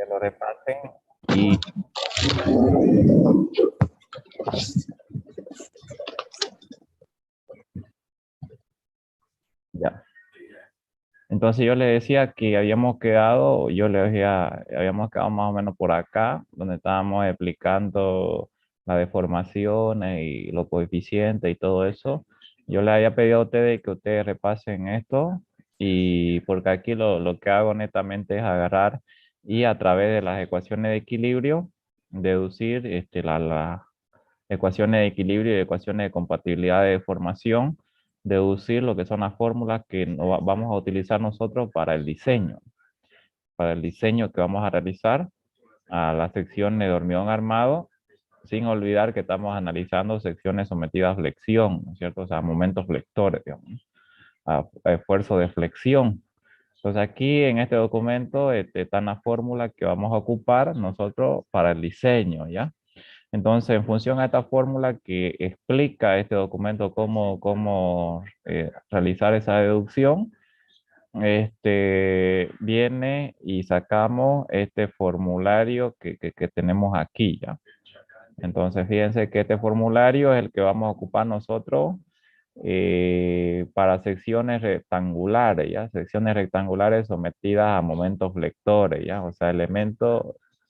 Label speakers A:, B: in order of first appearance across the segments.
A: lo repasen y ya. Entonces yo le decía que habíamos quedado más o menos por acá, donde estábamos explicando las deformaciones y los coeficientes y todo eso. Yo le había pedido a ustedes que ustedes repasen esto y porque aquí lo que hago netamente es agarrar y a través de las ecuaciones de equilibrio deducir las ecuaciones de equilibrio y ecuaciones de compatibilidad de deformación, deducir lo que son las fórmulas que vamos a utilizar nosotros para el diseño que vamos a realizar a las secciones de hormigón armado, sin olvidar que estamos analizando secciones sometidas a flexión, ¿no es cierto? O sea, momentos flectores, digamos, a esfuerzo de flexión. Entonces aquí en este documento están las fórmulas que vamos a ocupar nosotros para el diseño, ¿ya? Entonces, en función a esta fórmula que explica este documento cómo realizar esa deducción, viene y sacamos este formulario que tenemos aquí, ¿ya? Entonces, fíjense que este formulario es el que vamos a ocupar nosotros para secciones rectangulares, ¿ya? Secciones rectangulares sometidas a momentos flectores, ¿ya? O sea,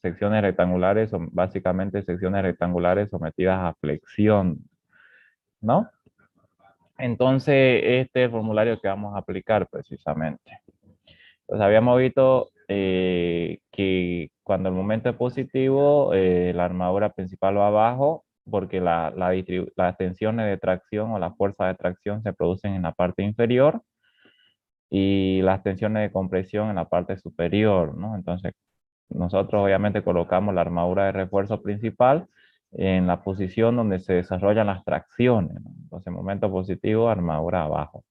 A: secciones rectangulares son básicamente secciones rectangulares sometidas a flexión, ¿no? Entonces, este es el formulario que vamos a aplicar precisamente. Pues habíamos visto que cuando el momento es positivo, la armadura principal va abajo porque las tensiones de tracción o las fuerzas de tracción se producen en la parte inferior y las tensiones de compresión en la parte superior, ¿no? Entonces, nosotros obviamente colocamos la armadura de refuerzo principal en la posición donde se desarrollan las tracciones, ¿no? Entonces, momento positivo, armadura abajo.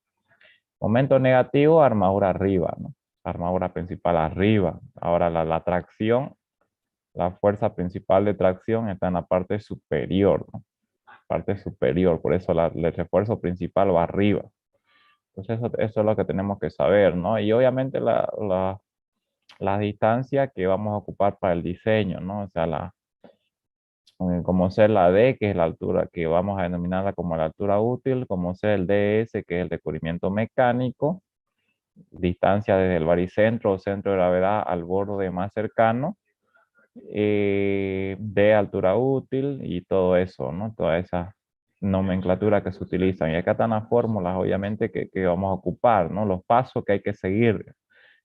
A: Momento negativo, armadura arriba, ¿no? Armadura principal arriba. Ahora la tracción, la fuerza principal de tracción está en la parte superior, ¿no? Parte superior, por eso el refuerzo principal va arriba. Entonces eso es lo que tenemos que saber, ¿no? Y obviamente la distancia que vamos a ocupar para el diseño, ¿no? O sea, como ser la D, que es la altura que vamos a denominarla como la altura útil, como ser el DS, que es el recubrimiento mecánico, distancia desde el baricentro o centro de gravedad al borde más cercano, de altura útil y todo eso, ¿no? Toda esa nomenclatura que se utilizan. Y acá están las fórmulas, obviamente, que vamos a ocupar, ¿no? Los pasos que hay que seguir.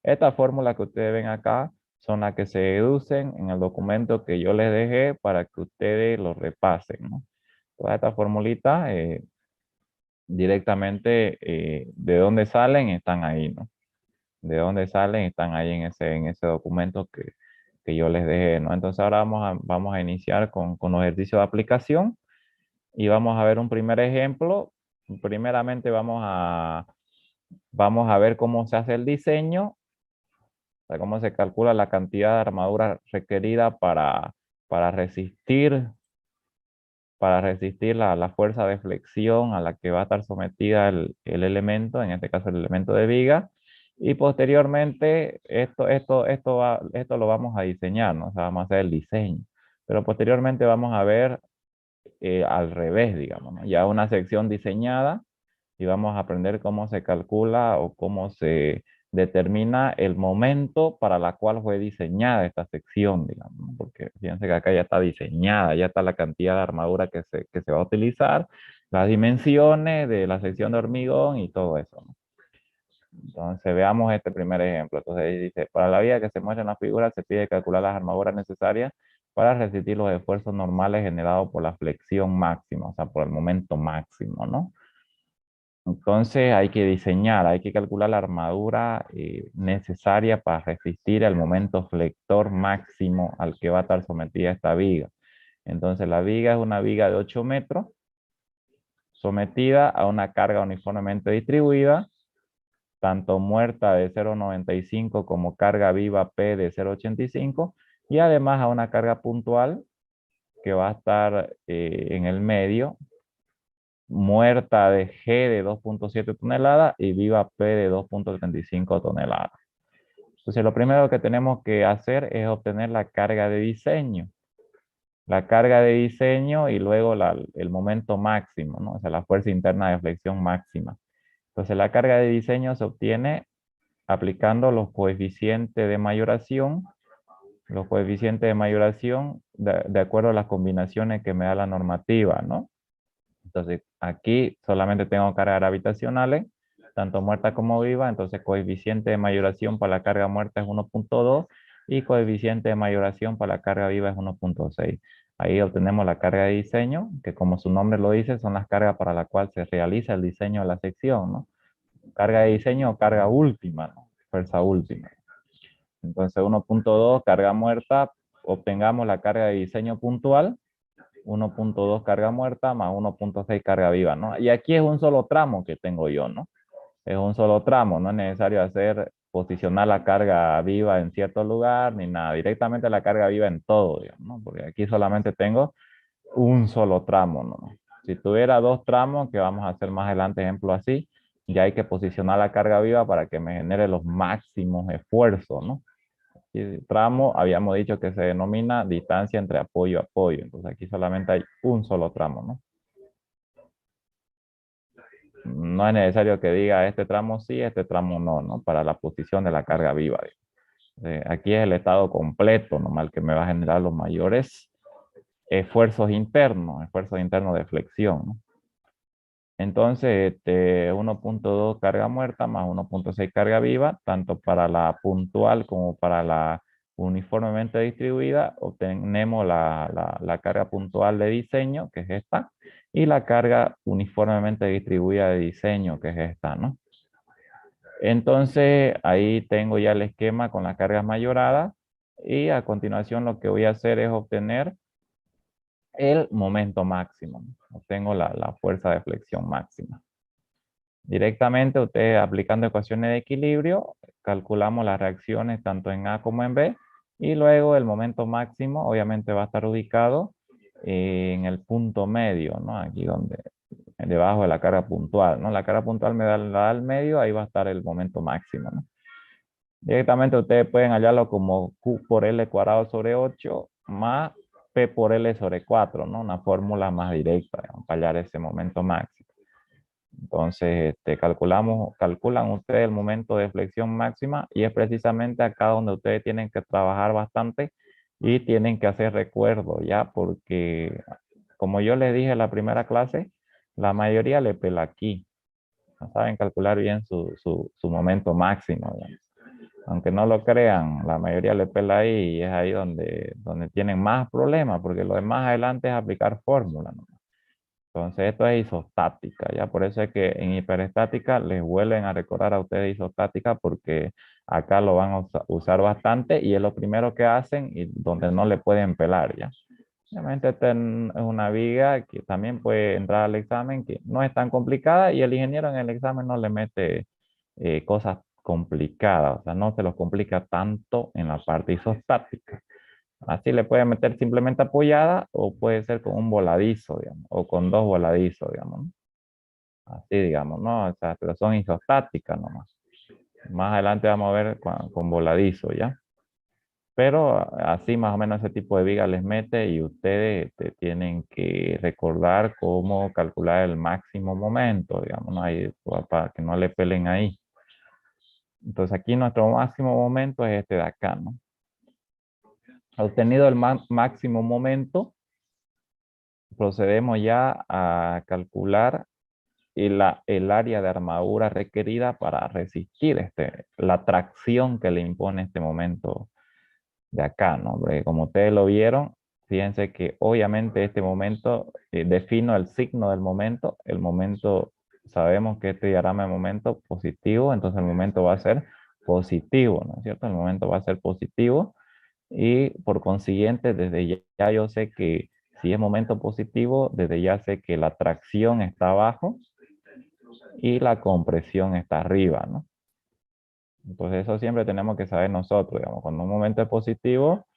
A: Estas fórmulas que ustedes ven acá son las que se deducen en el documento que yo les dejé para que ustedes lo repasen, ¿no? Todas estas formulitas directamente de dónde salen están ahí, ¿no? De dónde salen están ahí en ese documento que yo les dejé, ¿no? Entonces ahora vamos a iniciar con los ejercicios de aplicación y vamos a ver un primer ejemplo. Primeramente vamos a ver cómo se hace el diseño, o sea, cómo se calcula la cantidad de armadura requerida para resistir, para resistir la fuerza de flexión a la que va a estar sometida el elemento, en este caso el elemento de viga. Y posteriormente, esto lo vamos a diseñar, ¿no? O sea, vamos a hacer el diseño. Pero posteriormente vamos a ver al revés, digamos, ¿no? Ya una sección diseñada y vamos a aprender cómo se calcula o cómo se determina el momento para la cual fue diseñada esta sección, digamos, ¿no? Porque fíjense que acá ya está diseñada, ya está la cantidad de armadura que se va a utilizar, las dimensiones de la sección de hormigón y todo eso, ¿no? Entonces veamos este primer ejemplo. Entonces ahí dice, para la vía que se muestra en la figura se pide calcular las armaduras necesarias para resistir los esfuerzos normales generados por la flexión máxima, o sea, por el momento máximo, ¿no? Entonces hay que diseñar, hay que calcular la armadura necesaria para resistir el momento flector máximo al que va a estar sometida esta viga. Entonces la viga es una viga de 8 metros sometida a una carga uniformemente distribuida, tanto muerta de 0,95 como carga viva P de 0,85 y además a una carga puntual que va a estar en el medio, muerta de G de 2,7 toneladas y viva P de 2,35 toneladas. Entonces, lo primero que tenemos que hacer es obtener la carga de diseño. La carga de diseño y luego el momento máximo, ¿no? O sea, la fuerza interna de flexión máxima. Entonces, la carga de diseño se obtiene aplicando los coeficientes de mayoración de acuerdo a las combinaciones que me da la normativa, ¿no? Entonces, aquí solamente tengo cargas gravitacionales, tanto muerta como viva, entonces coeficiente de mayoración para la carga muerta es 1.2 y coeficiente de mayoración para la carga viva es 1.6. Ahí obtenemos la carga de diseño, que como su nombre lo dice, son las cargas para las cuales se realiza el diseño de la sección, ¿no? Carga de diseño o carga última, ¿no? Fuerza última. Entonces 1.2 carga muerta, obtengamos la carga de diseño puntual, 1.2 carga muerta más 1.6 carga viva, ¿no? Y aquí es un solo tramo que tengo yo, ¿no? Es un solo tramo, no es necesario posicionar la carga viva en cierto lugar, ni nada, directamente la carga viva en todo, digamos, ¿no? Porque aquí solamente tengo un solo tramo, ¿no? Si tuviera dos tramos, que vamos a hacer más adelante ejemplo así, ya hay que posicionar la carga viva para que me genere los máximos esfuerzos, ¿no? Y tramo, habíamos dicho que se denomina distancia entre apoyo a apoyo. Entonces aquí solamente hay un solo tramo, ¿no? No es necesario que diga este tramo sí, este tramo no, ¿no? Para la posición de la carga viva. Aquí es el estado completo, normal, que me va a generar los mayores esfuerzos internos de flexión, ¿no? Entonces, 1.2 carga muerta más 1.6 carga viva, tanto para la puntual como para la uniformemente distribuida, obtenemos la carga puntual de diseño, que es esta, y la carga uniformemente distribuida de diseño, que es esta, ¿no? Entonces, ahí tengo ya el esquema con las cargas mayoradas, y a continuación lo que voy a hacer es obtener el momento máximo. Obtengo la fuerza de flexión máxima. Directamente, ustedes aplicando ecuaciones de equilibrio, calculamos las reacciones tanto en A como en B, y luego el momento máximo obviamente va a estar ubicado en el punto medio, ¿no? Aquí debajo de la carga puntual, ¿no? La carga puntual me da al medio, ahí va a estar el momento máximo, ¿no? Directamente ustedes pueden hallarlo como Q por L cuadrado sobre 8 más P por L sobre 4, ¿no? Una fórmula más directa, digamos, para hallar ese momento máximo. Entonces, calculan ustedes el momento de flexión máxima y es precisamente acá donde ustedes tienen que trabajar bastante y tienen que hacer recuerdo, ¿ya? Porque, como yo les dije en la primera clase, la mayoría le pela aquí. No saben calcular bien su momento máximo, ¿ya? Aunque no lo crean, la mayoría le pela ahí y es ahí donde tienen más problemas, porque lo de más adelante es aplicar fórmulas, ¿no? Entonces, esto es isostática, ¿ya? Por eso es que en hiperestática les vuelven a recordar a ustedes isostática porque acá lo van a usar bastante y es lo primero que hacen y donde no le pueden pelar, ¿ya? Obviamente esta es una viga que también puede entrar al examen, que no es tan complicada y el ingeniero en el examen no le mete cosas complicadas, o sea, no se los complica tanto en la parte isostática. Así le puede meter simplemente apoyada o puede ser con un voladizo, digamos, o con dos voladizos, digamos, ¿no? Así, digamos, ¿no? O sea, pero son isostáticas nomás. Más adelante vamos a ver con voladizo, ¿ya? Pero así más o menos ese tipo de viga les mete y ustedes tienen que recordar cómo calcular el máximo momento, digamos, ¿no? Ahí, para que no le pelen ahí. Entonces aquí nuestro máximo momento es este de acá, ¿no? Obtenido el máximo momento, procedemos ya a calcular el área de armadura requerida para resistir la tracción que le impone este momento de acá, ¿no? Porque como ustedes lo vieron, fíjense que obviamente este momento, defino el signo del momento, el momento, sabemos que este diagrama de momento positivo, entonces el momento va a ser positivo, ¿no es cierto? El momento va a ser positivo y por consiguiente, desde ya yo sé que si es momento positivo, desde ya sé que la tracción está abajo y la compresión está arriba, ¿no? Entonces eso siempre tenemos que saber nosotros, digamos, cuando un momento es positivo,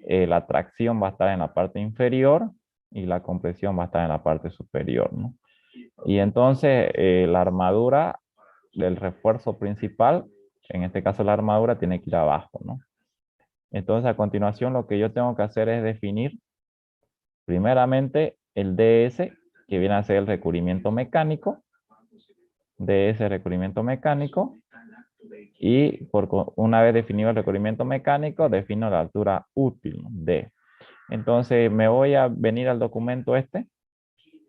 A: la tracción va a estar en la parte inferior y la compresión va a estar en la parte superior, ¿no? Y entonces la armadura del refuerzo principal en este caso la armadura, tiene que ir abajo, ¿no? Entonces, a continuación, lo que yo tengo que hacer es definir primeramente el DS, que viene a ser el recubrimiento mecánico, DS recubrimiento mecánico, y una vez definido el recubrimiento mecánico, defino la altura útil, ¿no? D. Entonces, me voy a venir al documento este,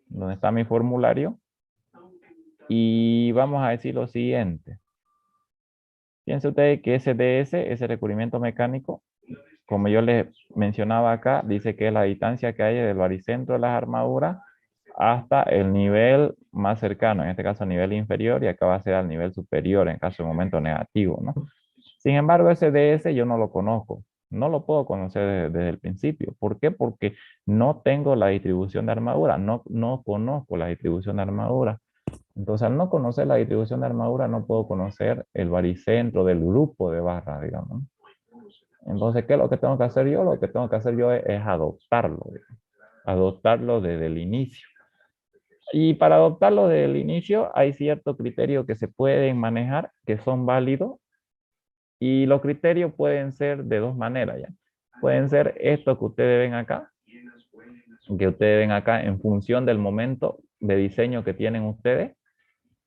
A: donde está mi formulario, y vamos a decir lo siguiente. Fíjense ustedes que ese DS, ese recubrimiento mecánico, como yo les mencionaba acá, dice que es la distancia que hay del baricentro de las armaduras hasta el nivel más cercano, en este caso nivel inferior, y acá va a ser al nivel superior en caso de momento negativo, ¿no? Sin embargo, ese DS yo no lo conozco, no lo puedo conocer desde el principio. ¿Por qué? Porque no tengo la distribución de armadura, no conozco la distribución de armadura. Entonces, al no conocer la distribución de armadura, no puedo conocer el baricentro del grupo de barras, digamos. Entonces, ¿qué es lo que tengo que hacer yo? Lo que tengo que hacer yo es adoptarlo, digamos. Adoptarlo desde el inicio. Y para adoptarlo desde el inicio, hay ciertos criterios que se pueden manejar, que son válidos, y los criterios pueden ser de dos maneras, ¿ya? Pueden ser estos que ustedes ven acá en función del momento de diseño que tienen ustedes,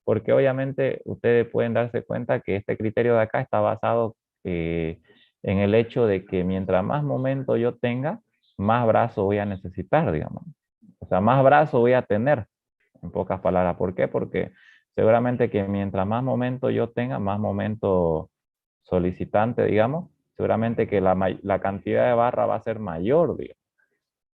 A: porque obviamente ustedes pueden darse cuenta que este criterio de acá está basado en el hecho de que mientras más momento yo tenga, más brazos voy a necesitar, digamos. O sea, más brazos voy a tener, en pocas palabras. ¿Por qué? Porque seguramente que mientras más momento yo tenga, más momento solicitante, digamos, seguramente que la cantidad de barra va a ser mayor, digamos.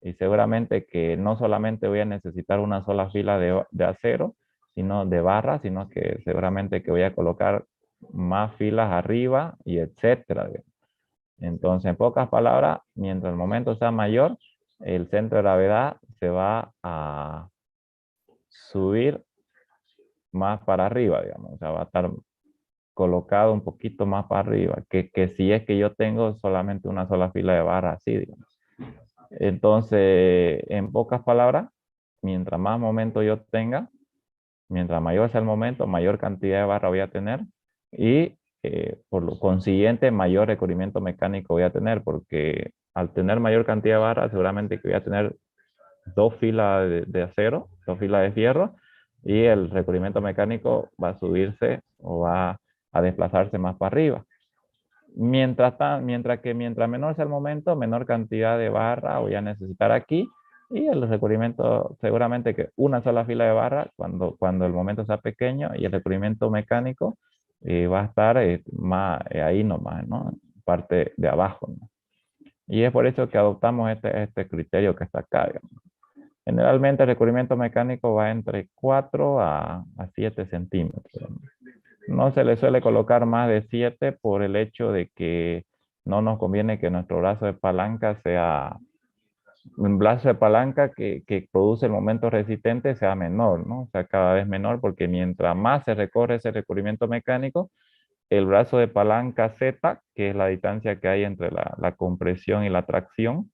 A: Y seguramente que no solamente voy a necesitar una sola fila de acero, sino de barra, sino que seguramente que voy a colocar más filas arriba y etcétera. Entonces, en pocas palabras, mientras el momento sea mayor, el centro de gravedad se va a subir más para arriba, digamos. O sea, va a estar colocado un poquito más para arriba, que si es que yo tengo solamente una sola fila de barra así, digamos. Entonces, en pocas palabras, mientras más momento yo tenga, mientras mayor sea el momento, mayor cantidad de barra voy a tener y por lo consiguiente mayor recubrimiento mecánico voy a tener, porque al tener mayor cantidad de barra seguramente que voy a tener dos filas de acero, dos filas de fierro, y el recubrimiento mecánico va a subirse o va a desplazarse más para arriba. Mientras menor sea el momento, menor cantidad de barra voy a necesitar aquí. Y el recubrimiento, seguramente que una sola fila de barra cuando el momento sea pequeño, y el recubrimiento mecánico va a estar ahí nomás, ¿no? Parte de abajo, ¿no? Y es por eso que adoptamos este criterio que está acá, digamos. Generalmente el recubrimiento mecánico va entre 4 a 7 centímetros. No se le suele colocar más de 7 por el hecho de que no nos conviene que nuestro brazo de palanca sea un brazo de palanca que produce el momento resistente sea menor, ¿no? O sea, cada vez menor, porque mientras más se recorre ese recubrimiento mecánico, el brazo de palanca Z, que es la distancia que hay entre la compresión y la tracción,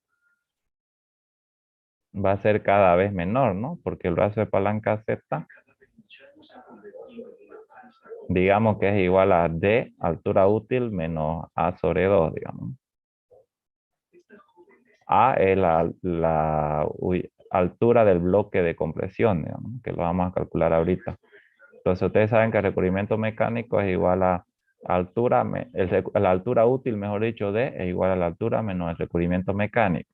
A: va a ser cada vez menor, ¿no? Porque el brazo de palanca Z, digamos que es igual a D, altura útil, menos A sobre 2, digamos. A es la altura del bloque de compresión, digamos, que lo vamos a calcular ahorita. Entonces ustedes saben que el recubrimiento mecánico es igual a altura, la altura útil, mejor dicho, D, es igual a la altura menos el recubrimiento mecánico.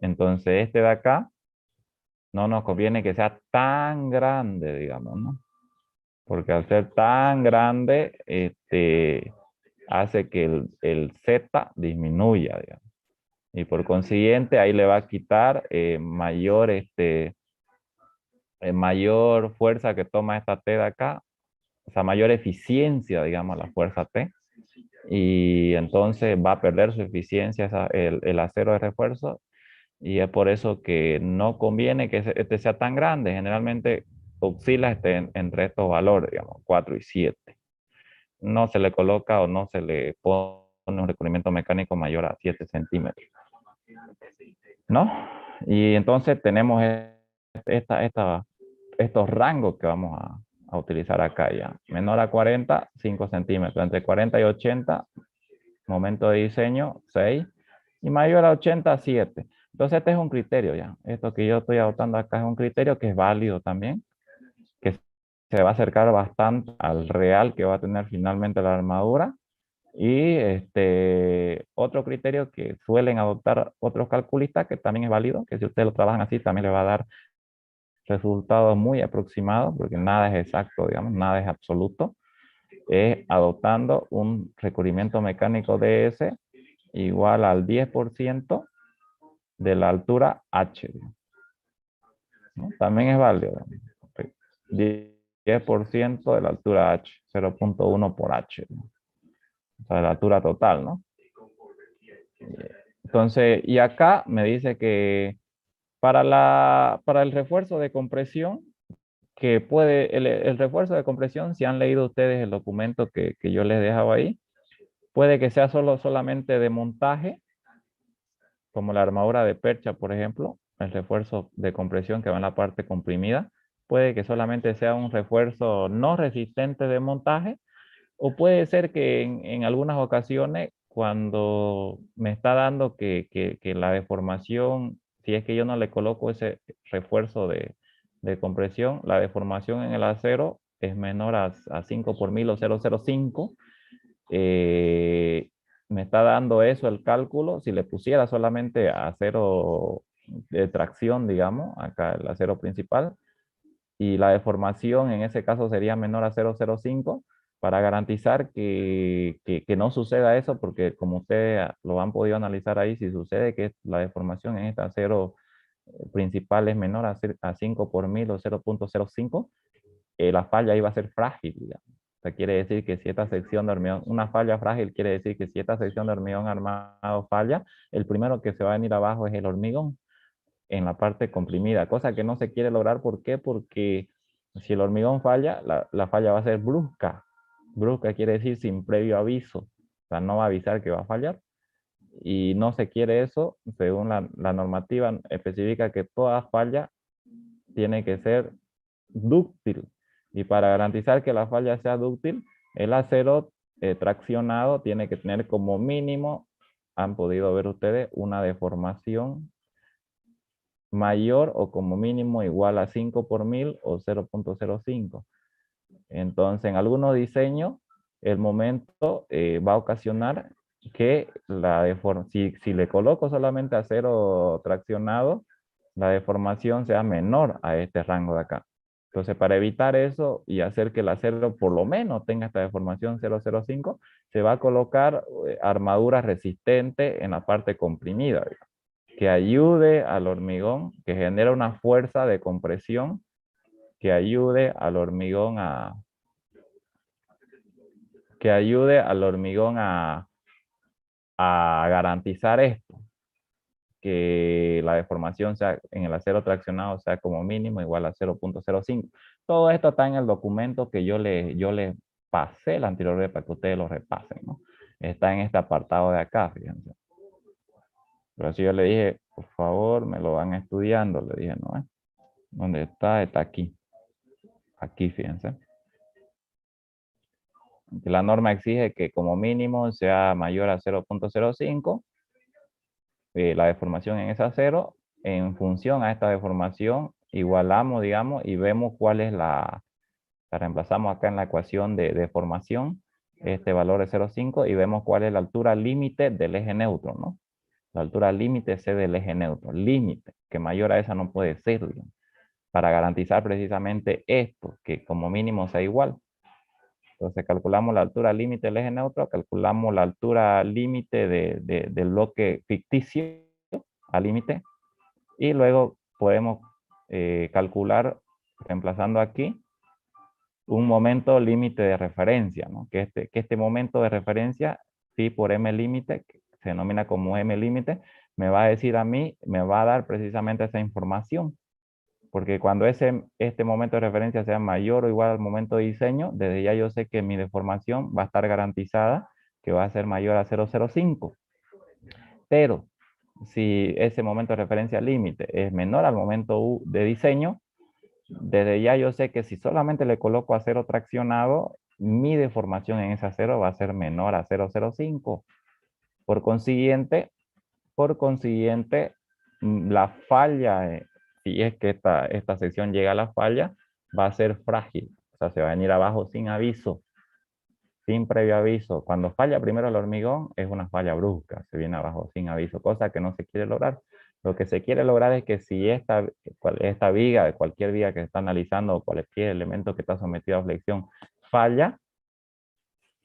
A: Entonces este de acá no nos conviene que sea tan grande, digamos, ¿no? Porque al ser tan grande, hace que el Z disminuya, digamos. Y por consiguiente, ahí le va a quitar mayor fuerza que toma esta T de acá, o sea, mayor eficiencia, digamos, la fuerza T. Y entonces va a perder su eficiencia el acero de refuerzo. Y es por eso que no conviene que este sea tan grande. Generalmente oscila entre estos valores, digamos, 4 y 7. No se le coloca o no se le pone un recubrimiento mecánico mayor a 7 centímetros, ¿no? Y entonces tenemos estos rangos que vamos a utilizar acá ya. Menor a 40, 5 centímetros. Entre 40 y 80, momento de diseño, 6. Y mayor a 80, 7. Entonces este es un criterio ya. Esto que yo estoy adoptando acá es un criterio que es válido también, que se va a acercar bastante al real que va a tener finalmente la armadura. Y otro criterio que suelen adoptar otros calculistas, que también es válido, que si ustedes lo trabajan así, también le va a dar resultados muy aproximados, porque nada es exacto, digamos, nada es absoluto, es adoptando un recubrimiento mecánico DS igual al 10% de la altura H, ¿no? También es válido, ¿no? 10% de la altura H, 0.1 por H, ¿no? O sea, de la altura total, ¿no? Entonces, y acá me dice que para el refuerzo de compresión, que puede, el refuerzo de compresión, si han leído ustedes el documento que yo les dejaba ahí, puede que sea solamente de montaje, como la armadura de percha, por ejemplo, el refuerzo de compresión que va en la parte comprimida, puede que solamente sea un refuerzo no resistente de montaje, o puede ser que en algunas ocasiones, cuando me está dando que la deformación, si es que yo no le coloco ese refuerzo de compresión, la deformación en el acero es menor a 5 por 1000 o 0,05, eh, me está dando eso el cálculo. Si le pusiera solamente acero de tracción, digamos, acá el acero principal, y la deformación en ese caso sería menor a 0,05, para garantizar que no suceda eso, porque como ustedes lo han podido analizar ahí, si sucede que la deformación en este acero principal es menor a 5 por 1000 o 0.05, la falla iba a ser frágil, digamos. O sea, quiere decir que si esta sección de hormigón, una falla frágil quiere decir que si esta sección de hormigón armado falla, el primero que se va a venir abajo es el hormigón en la parte comprimida, cosa que no se quiere lograr. ¿Por qué? Porque si el hormigón falla, la falla va a ser brusca. Brusca quiere decir sin previo aviso. O sea, no va a avisar que va a fallar. Y no se quiere eso, según la normativa especifica que toda falla tiene que ser dúctil. Y para garantizar que la falla sea dúctil, el acero traccionado tiene que tener como mínimo, han podido ver ustedes, una deformación mayor o como mínimo igual a 5 por 1000 o 0.05. Entonces, en algunos diseños, el momento va a ocasionar que si le coloco solamente acero traccionado, la deformación sea menor a este rango de acá. Entonces, para evitar eso y hacer que el acero por lo menos tenga esta deformación 0,05, se va a colocar armadura resistente en la parte comprimida, que ayude al hormigón, que genera una fuerza de compresión, que ayude al hormigón a garantizar esto, que la deformación sea en el acero traccionado sea como mínimo igual a 0.05. Todo esto está en el documento que yo le pasé la anterior vez para que ustedes lo repasen, ¿no? Está en este apartado de acá, fíjense. Pero si yo le dije, por favor, me lo van estudiando, le dije, no, ¿dónde está? Está aquí. Aquí, fíjense. La norma exige que como mínimo sea mayor a 0.05, la deformación en ese acero. En función a esta deformación, igualamos, digamos, y vemos cuál es la reemplazamos acá en la ecuación de deformación, este valor es 0,5, y vemos cuál es la altura límite del eje neutro, ¿no? La altura límite C del eje neutro, límite, que mayor a esa no puede ser, digamos, para garantizar precisamente esto, que como mínimo sea igual. Entonces calculamos la altura límite del eje neutro, calculamos la altura límite del bloque ficticio al límite, y luego podemos calcular, reemplazando aquí, un momento límite de referencia, ¿no? Que este momento de referencia, phi por m límite, que se denomina como m límite, me va a decir a mí, me va a dar precisamente esa información. Porque cuando este momento de referencia sea mayor o igual al momento de diseño, desde ya yo sé que mi deformación va a estar garantizada, que va a ser mayor a 0,05. Pero si ese momento de referencia límite es menor al momento U de diseño, Desde ya yo sé que si solamente le coloco acero traccionado, mi deformación en ese acero va a ser menor a 0,05. Por consiguiente, la falla, si es que esta sección llega a la falla, va a ser frágil. O sea, se va a venir abajo sin aviso, sin previo aviso. Cuando falla primero el hormigón, es una falla brusca, se viene abajo sin aviso, cosa que no se quiere lograr. Lo que se quiere lograr es que si esta viga, cualquier viga que se está analizando, o cualquier elemento que está sometido a flexión, falle,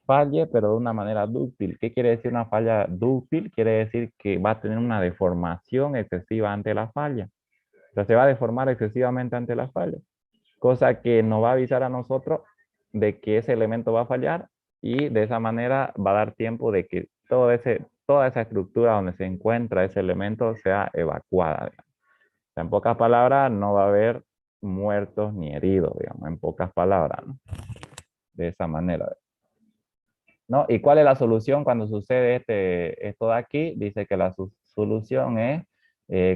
A: pero de una manera dúctil. ¿Qué quiere decir una falla dúctil? Quiere decir que va a tener una deformación excesiva ante la falla. O sea, se va a deformar excesivamente ante la falla, cosa que nos va a avisar a nosotros de que ese elemento va a fallar y de esa manera va a dar tiempo de que toda esa estructura donde se encuentra ese elemento sea evacuada. Digamos. O sea, en pocas palabras, no va a haber muertos ni heridos, digamos, en pocas palabras, ¿no? De esa manera. ¿No? ¿Y cuál es la solución cuando sucede esto de aquí? Dice que la solución es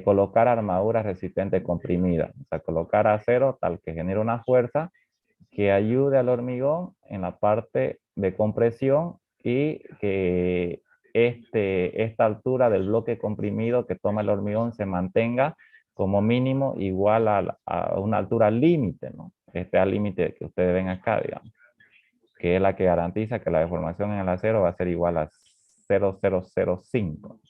A: colocar armadura resistente comprimida. O sea, colocar acero tal que genere una fuerza que ayude al hormigón en la parte de compresión y que esta altura del bloque comprimido que toma el hormigón se mantenga como mínimo igual a una altura límite, ¿no? Al límite que ustedes ven acá, digamos, que es la que garantiza que la deformación en el acero va a ser igual a 0,005,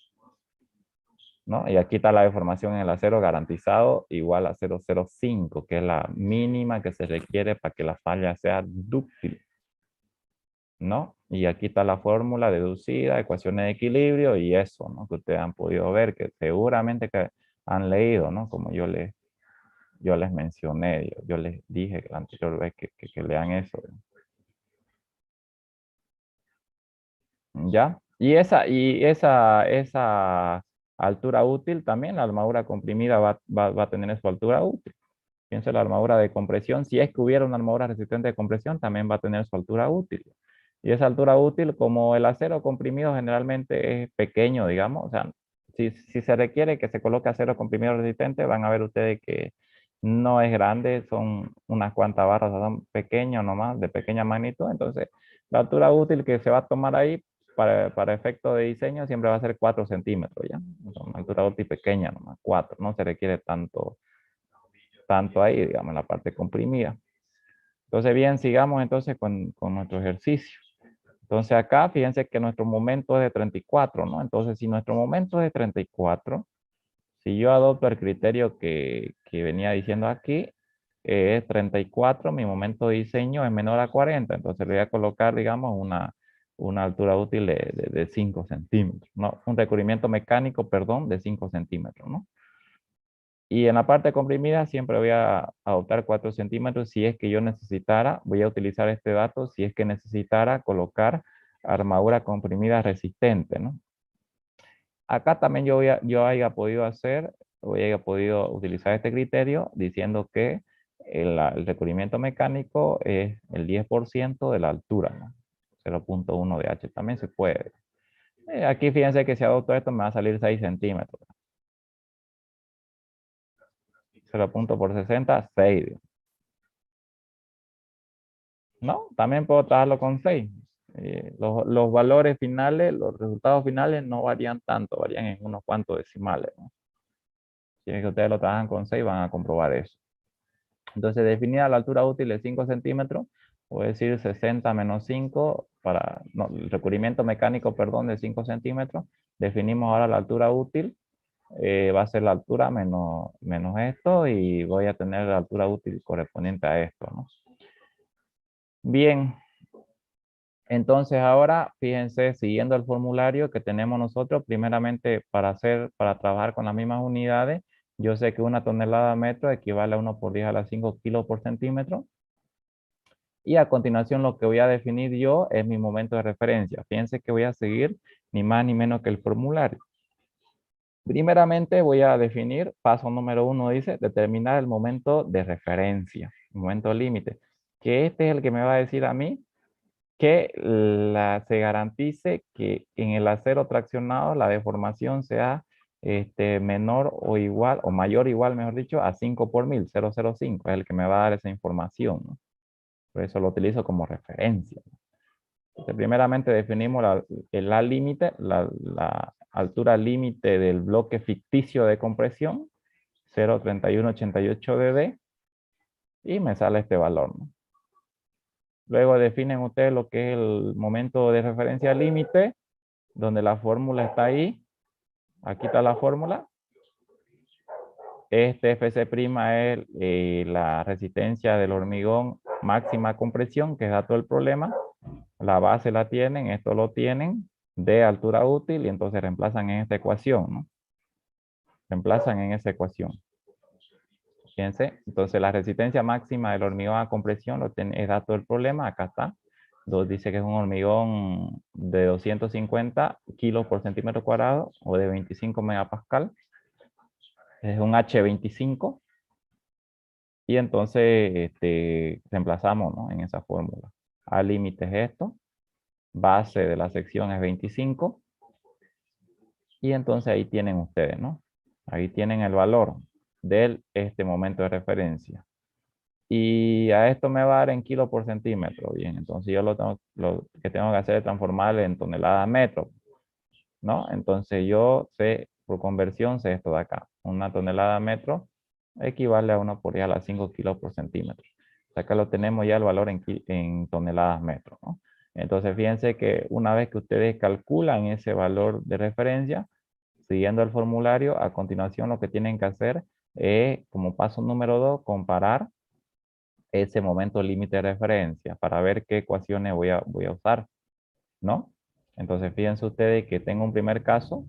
A: ¿no? Y aquí está la deformación en el acero garantizado igual a 0,05, que es la mínima que se requiere para que la falla sea dúctil, ¿no? Y aquí está la fórmula deducida, ecuaciones de equilibrio y eso, ¿no? Que ustedes han podido ver, que seguramente que han leído, ¿no? Como yo les mencioné, yo les dije la anterior vez que lean eso, ¿no? ¿Ya? Esa altura útil también, la armadura comprimida va a tener su altura útil. Piensa la armadura de compresión, si es que hubiera una armadura resistente de compresión, también va a tener su altura útil. Y esa altura útil, como el acero comprimido generalmente es pequeño, digamos, o sea, si se requiere que se coloque acero comprimido resistente, van a ver ustedes que no es grande, son unas cuantas barras, o sea, son pequeños nomás, de pequeña magnitud. Entonces, la altura útil que se va a tomar ahí para efecto de diseño siempre va a ser 4 centímetros, ¿ya? O sea, una altura útil pequeña nomás, 4, no se requiere tanto ahí, digamos, en la parte comprimida. Entonces, bien, sigamos entonces con nuestro ejercicio. Entonces acá, fíjense que nuestro momento es de 34, ¿no? Entonces, si nuestro momento es de 34, si yo adopto el criterio que venía diciendo aquí, es 34, mi momento de diseño es menor a 40, entonces le voy a colocar, digamos, una altura útil de 5 centímetros, ¿no? Un recubrimiento mecánico, perdón, de 5 centímetros, ¿no? Y en la parte comprimida siempre voy a adoptar 4 centímetros si es que yo necesitara, voy a utilizar este dato si es que necesitara colocar armadura comprimida resistente, ¿no? Acá también yo haya podido haya podido utilizar este criterio diciendo que el recubrimiento mecánico es el 10% de la altura, ¿no? 0,1 de H también se puede. Aquí fíjense que si adopto esto me va a salir 6 centímetros. 0 punto por 60, 6. ¿No? También puedo trabajarlo con 6. Los valores finales, los resultados finales no varían tanto, varían en unos cuantos decimales, ¿no? Si es que ustedes lo trabajan con 6, van a comprobar eso. Entonces, definida la altura útil de 5 centímetros, voy a decir 60 menos 5 no, el recubrimiento mecánico, perdón, de 5 centímetros. Definimos ahora la altura útil, va a ser la altura menos esto y voy a tener la altura útil correspondiente a esto, ¿no? Bien, entonces ahora, fíjense, siguiendo el formulario que tenemos nosotros, primeramente para trabajar con las mismas unidades, yo sé que una tonelada metro equivale a 1 por 10 a la 5 kilos por centímetro. Y a continuación lo que voy a definir yo es mi momento de referencia. Fíjense que voy a seguir ni más ni menos que el formulario. Primeramente voy a definir, paso número 1 dice, determinar el momento de referencia, momento límite, que este es el que me va a decir a mí que se garantice que en el acero traccionado la deformación sea menor o igual, o mayor o igual, mejor dicho, a 5 por 1000, 0,05, es el que me va a dar esa información, ¿no? Por eso lo utilizo como referencia. Entonces, primeramente definimos la límite, la altura límite del bloque ficticio de compresión, 0,3188 dd, y me sale este valor, ¿no? Luego definen ustedes lo que es el momento de referencia límite, donde la fórmula está ahí. Aquí está la fórmula. Este FC' es la resistencia del hormigón máxima compresión, que es dato del problema. La base la tienen, esto lo tienen, de altura útil, y entonces reemplazan en esta ecuación, ¿no? Reemplazan en esa ecuación. Fíjense, entonces la resistencia máxima del hormigón a compresión es dato del problema, acá está. Dice que es un hormigón de 250 kilos por centímetro cuadrado o de 25 megapascal. Es un H25. Y entonces reemplazamos, ¿no?, en esa fórmula. A límite es esto. Base de la sección es 25. Y entonces ahí tienen ustedes, ¿no? Ahí tienen el valor del momento de referencia. Y a esto me va a dar en kilo por centímetro. Bien, entonces yo lo que tengo que hacer es transformarle en tonelada a metro, ¿no? Entonces yo sé, por conversión, sé esto de acá. Una tonelada a metro equivale a 1 por 10 a la 5 kilos por centímetro. Acá lo tenemos ya el valor en toneladas metro, ¿no? Entonces fíjense que una vez que ustedes calculan ese valor de referencia, siguiendo el formulario, a continuación lo que tienen que hacer es, como paso número 2, comparar ese momento límite de referencia para ver qué ecuaciones voy a usar, ¿no? Entonces fíjense ustedes que tengo un primer caso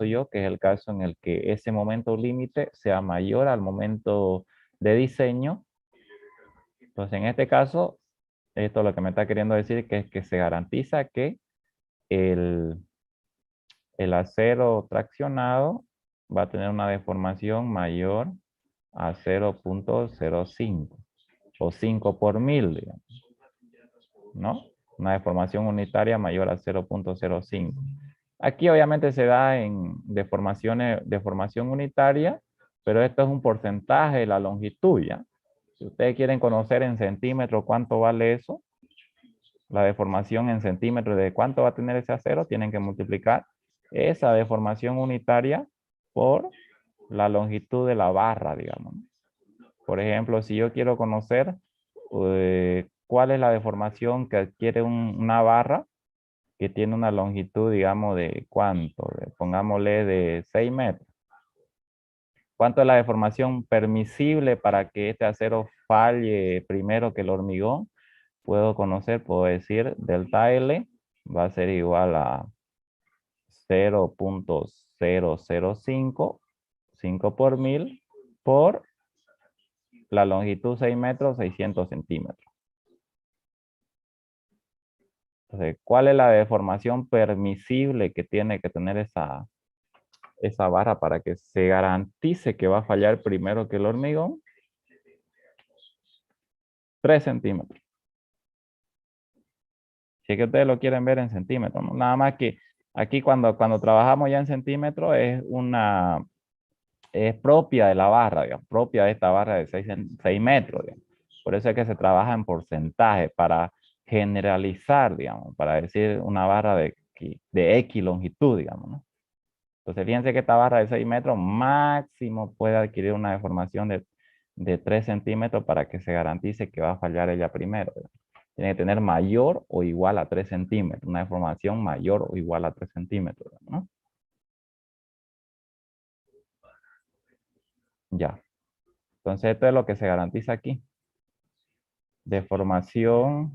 A: yo, que es el caso en el que ese momento límite sea mayor al momento de diseño. Entonces en este caso, esto lo que me está queriendo decir que es que se garantiza que el, el acero traccionado va a tener una deformación mayor a 0,05 o 5 por 1000, digamos, ¿no? Una deformación unitaria mayor a 0,05. Aquí obviamente se da en deformación unitaria, pero esto es un porcentaje de la longitud, ¿ya? Si ustedes quieren conocer en centímetros cuánto vale eso, la deformación en centímetros de cuánto va a tener ese acero, tienen que multiplicar esa deformación unitaria por la longitud de la barra, digamos, ¿no? Por ejemplo, si yo quiero conocer cuál es la deformación que adquiere una barra que tiene una longitud, digamos, de cuánto, pongámosle de 6 metros. ¿Cuánto es la deformación permisible para que este acero falle primero que el hormigón? Puedo decir delta L va a ser igual a 0,005, 5 por 1000, por la longitud 6 metros, 600 centímetros. Entonces, ¿cuál es la deformación permisible que tiene que tener esa barra para que se garantice que va a fallar primero que el hormigón? 3 centímetros. Si es que ustedes lo quieren ver en centímetros, ¿no? Nada más que aquí cuando trabajamos ya en centímetros es propia de la barra, digamos, propia de esta barra de 6 metros, digamos. Por eso es que se trabaja en porcentaje para generalizar, digamos, para decir una barra de X longitud, digamos, ¿no? Entonces, fíjense que esta barra de 6 metros máximo puede adquirir una deformación de 3 centímetros para que se garantice que va a fallar ella primero, ¿verdad? Tiene que tener mayor o igual a 3 centímetros, una deformación mayor o igual a 3 centímetros, ¿no? Ya. Entonces, esto es lo que se garantiza aquí. Deformación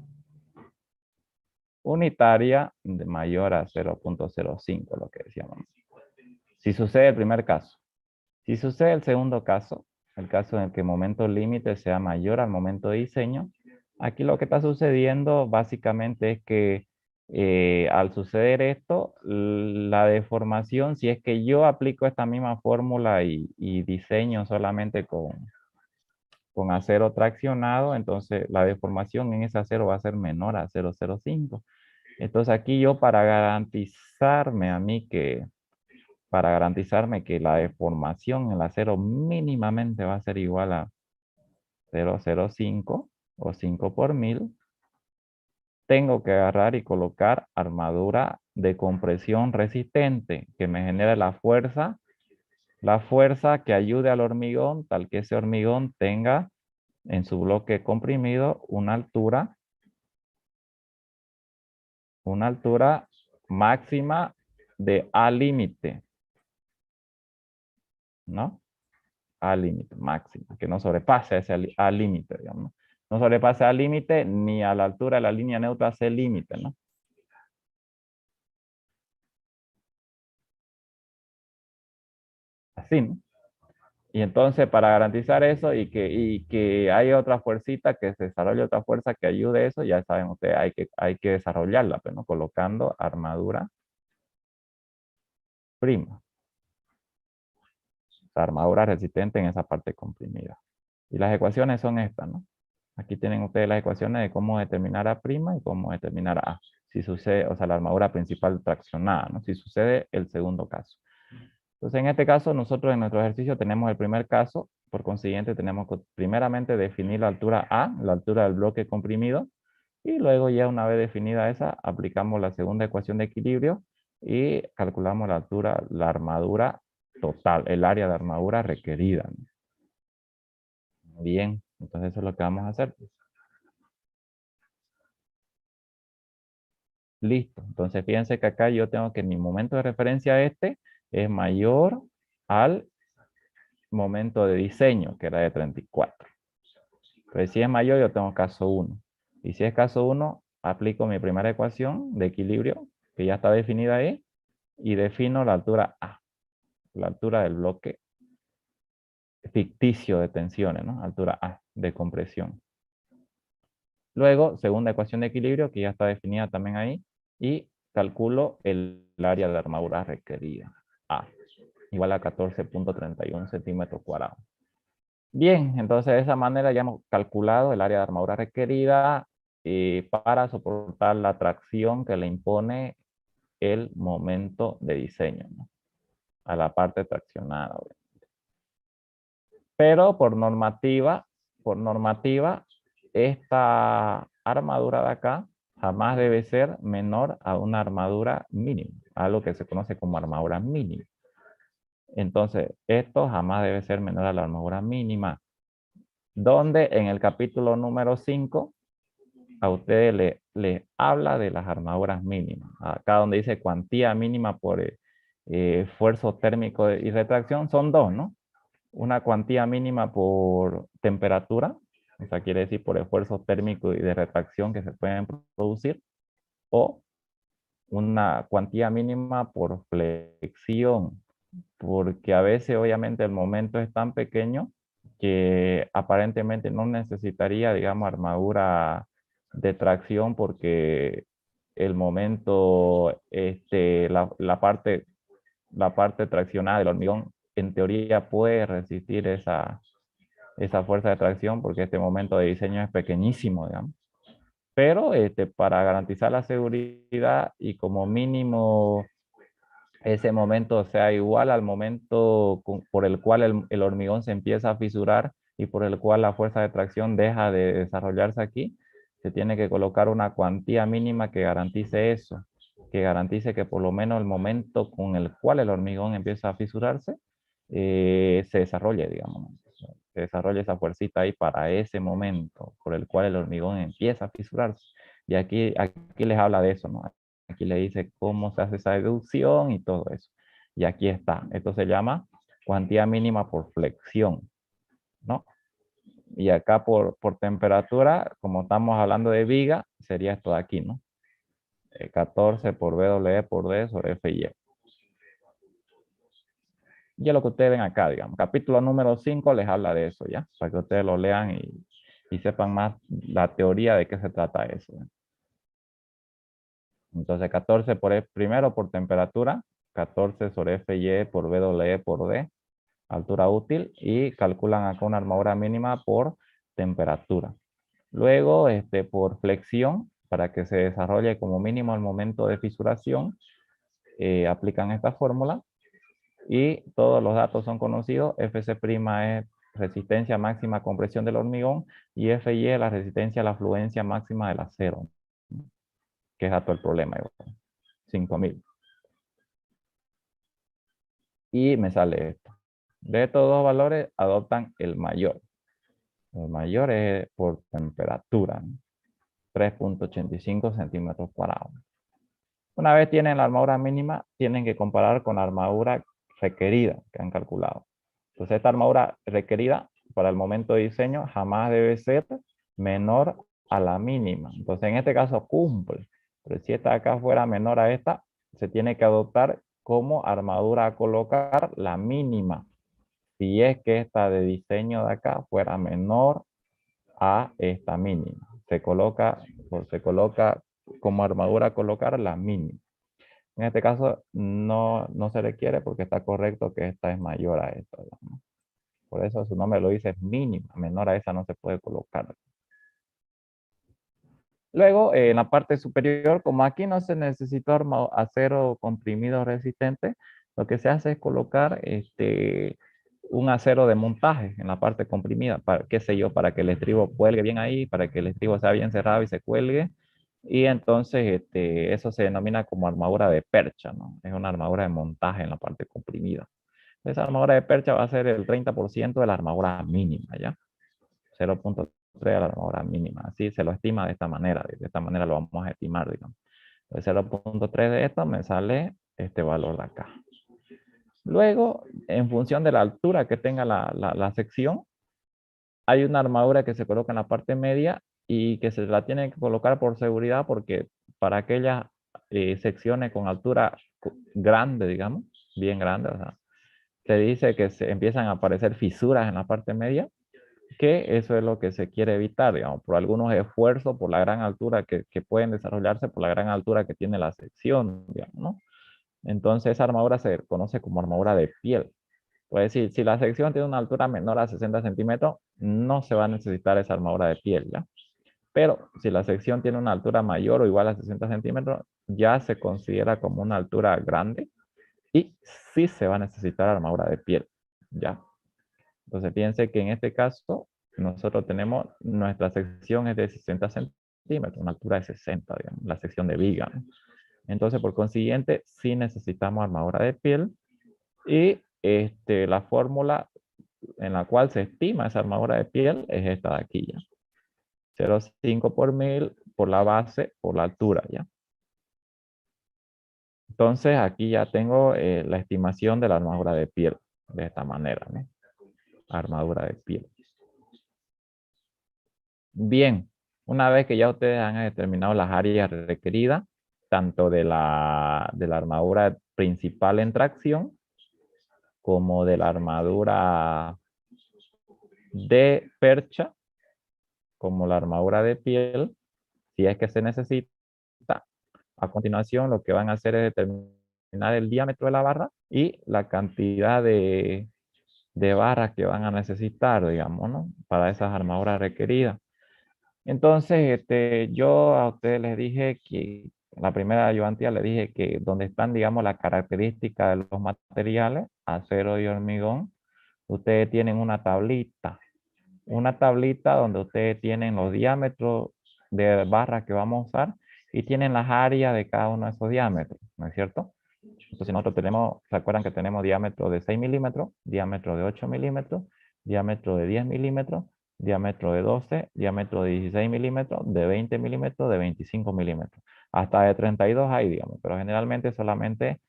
A: unitaria de mayor a 0,05, lo que decíamos. Si sucede el primer caso. Si sucede el segundo caso, el caso en el que el momento límite sea mayor al momento de diseño, aquí lo que está sucediendo básicamente es que al suceder esto, la deformación, si es que yo aplico esta misma fórmula y diseño solamente con acero traccionado, entonces la deformación en ese acero va a ser menor a 0,05. Entonces aquí yo, para garantizarme a mí que para garantizarme que la deformación en el acero mínimamente va a ser igual a 0,05 o 5 por 1000, tengo que agarrar y colocar armadura de compresión resistente que me genere la fuerza que ayude al hormigón, tal que ese hormigón tenga en su bloque comprimido una altura máxima de A límite, ¿no? A límite, máxima, que no sobrepase ese A límite, digamos. No sobrepase al límite ni a la altura de la línea neutra C límite, ¿no? Así, ¿no? Y entonces, para garantizar eso y que haya otra fuercita, que se desarrolle otra fuerza que ayude a eso, ya saben ustedes, hay que desarrollarla, pues, ¿no? Colocando armadura prima, o sea, armadura resistente en esa parte comprimida. Y las ecuaciones son estas, ¿no? Aquí tienen ustedes las ecuaciones de cómo determinar A' y cómo determinar A. Si sucede, o sea, la armadura principal traccionada, ¿no? Si sucede el segundo caso. Entonces, en este caso, nosotros en nuestro ejercicio tenemos el primer caso, por consiguiente, tenemos que primeramente definir la altura A, la altura del bloque comprimido, y luego ya una vez definida esa, aplicamos la segunda ecuación de equilibrio y calculamos la altura, la armadura total, el área de armadura requerida, ¿no? Bien, entonces eso es lo que vamos a hacer. Listo. Entonces fíjense que acá yo tengo que mi momento de referencia este es mayor al momento de diseño, que era de 34. Entonces si es mayor, yo tengo caso 1. Y si es caso 1, aplico mi primera ecuación de equilibrio, que ya está definida ahí, y defino la altura A, la altura del bloque ficticio de tensiones, ¿no? Altura A de compresión. Luego, segunda ecuación de equilibrio, que ya está definida también ahí, y calculo el área de armadura requerida, A, igual a 14,31 centímetros cuadrados. Bien, entonces de esa manera ya hemos calculado el área de armadura requerida para soportar la tracción que le impone el momento de diseño, ¿no? A la parte traccionada. Pero por normativa, esta armadura de acá jamás debe ser menor a una armadura mínima, algo que se conoce como armadura mínima. Entonces, esto jamás debe ser menor a la armadura mínima, donde en el capítulo número 5 a ustedes le habla de las armaduras mínimas. Acá donde dice cuantía mínima por esfuerzo térmico y retracción, son dos, ¿no? Una cuantía mínima por temperatura, o sea, quiere decir por esfuerzo térmico y de retracción que se pueden producir, o una cuantía mínima por flexión, porque a veces obviamente el momento es tan pequeño que aparentemente no necesitaría, digamos, armadura de tracción porque el momento, la parte traccionada del hormigón en teoría puede resistir esa fuerza de tracción porque este momento de diseño es pequeñísimo, digamos. Pero para garantizar la seguridad y como mínimo ese momento sea igual al momento por el cual el hormigón se empieza a fisurar y por el cual la fuerza de tracción deja de desarrollarse aquí, se tiene que colocar una cuantía mínima que garantice eso, que garantice que por lo menos el momento con el cual el hormigón empieza a fisurarse, se desarrolle, digamos, ¿no? Se desarrolle esa fuercita ahí para ese momento por el cual el hormigón empieza a fisurarse. Y aquí les habla de eso, ¿no? Aquí le dice cómo se hace esa deducción y todo eso. Y aquí está. Esto se llama cuantía mínima por flexión, ¿no? Y acá por temperatura, como estamos hablando de viga, sería esto de aquí, ¿no? 14 por W por D sobre FY. Y es lo que ustedes ven acá, digamos. Capítulo número 5 les habla de eso, ¿ya? Para que ustedes lo lean y sepan más la teoría de qué se trata eso, ¿eh? Entonces 14 primero por temperatura, 14 sobre FY por W por D, altura útil, y calculan acá una armadura mínima por temperatura. Luego, por flexión, para que se desarrolle como mínimo el momento de fisuración, aplican esta fórmula y todos los datos son conocidos. FC' es resistencia máxima a compresión del hormigón y FY es la resistencia a la fluencia máxima del acero, que es dato el problema, 5000. Y me sale esto. De estos dos valores adoptan el mayor. El mayor es por temperatura, ¿no? 3.85 centímetros cuadrados. Una vez tienen la armadura mínima, tienen que comparar con la armadura requerida que han calculado. Entonces, esta armadura requerida para el momento de diseño jamás debe ser menor a la mínima. Entonces, en este caso cumple. Pero si esta de acá fuera menor a esta, se tiene que adoptar como armadura a colocar la mínima. Si es que esta de diseño de acá fuera menor a esta mínima. Se coloca como armadura a colocar la mínima. En este caso no se requiere porque está correcto que esta es mayor a esta, ¿no? Por eso su nombre lo dice, es mínima, menor a esa no se puede colocar. Luego, en la parte superior, como aquí no se necesita acero comprimido resistente, lo que se hace es colocar un acero de montaje en la parte comprimida, para, qué sé yo, para que el estribo cuelgue bien ahí, para que el estribo sea bien cerrado y se cuelgue. Y entonces eso se denomina como armadura de percha, ¿no? Es una armadura de montaje en la parte comprimida. Esa armadura de percha va a ser el 30% de la armadura mínima, ¿ya? 0.3 a la armadura mínima. Así se lo estima de esta manera. De esta manera lo vamos a estimar, digamos. El 0.3 de esto me sale este valor de acá. Luego, en función de la altura que tenga la sección, hay una armadura que se coloca en la parte media y que se la tiene que colocar por seguridad porque para aquellas secciones con altura grande, digamos, bien grande, o sea, se dice que se empiezan a aparecer fisuras en la parte media, que eso es lo que se quiere evitar, digamos, por algunos esfuerzos, por la gran altura que pueden desarrollarse, por la gran altura que tiene la sección, digamos, ¿no? Entonces esa armadura se conoce como armadura de piel. Pues decir, si la sección tiene una altura menor a 60 centímetros, no se va a necesitar esa armadura de piel, ¿ya? Pero si la sección tiene una altura mayor o igual a 60 centímetros, ya se considera como una altura grande y sí se va a necesitar armadura de piel, ¿ya? Entonces piense que en este caso nosotros tenemos, nuestra sección es de 60 centímetros, una altura de 60, digamos, la sección de viga, ¿no? Entonces por consiguiente sí necesitamos armadura de piel y la fórmula en la cual se estima esa armadura de piel es esta de aquí, ¿ya? 0,5 por 1000 por la base por la altura, ¿ya? Entonces aquí ya tengo la estimación de la armadura de piel de esta manera, ¿no? Armadura de piel. Bien, una vez que ya ustedes han determinado las áreas requeridas, tanto de la armadura principal en tracción, como de la armadura de percha, como la armadura de piel, si es que se necesita, a continuación lo que van a hacer es determinar el diámetro de la barra y la cantidad de barras que van a necesitar, digamos, ¿no? Para esas armaduras requeridas. Entonces, yo a ustedes les dije que, la primera ayudantía les dije que donde están, digamos, las características de los materiales, acero y hormigón, ustedes tienen una tablita donde ustedes tienen los diámetros de barras que vamos a usar y tienen las áreas de cada uno de esos diámetros, ¿no es cierto? Entonces nosotros tenemos, ¿se acuerdan que tenemos diámetro de 6 milímetros, diámetro de 8 milímetros, diámetro de 10 milímetros, diámetro de 12, diámetro de 16 milímetros, de 20 milímetros, de 25 milímetros? Hasta de 32 hay, digamos, pero generalmente solamente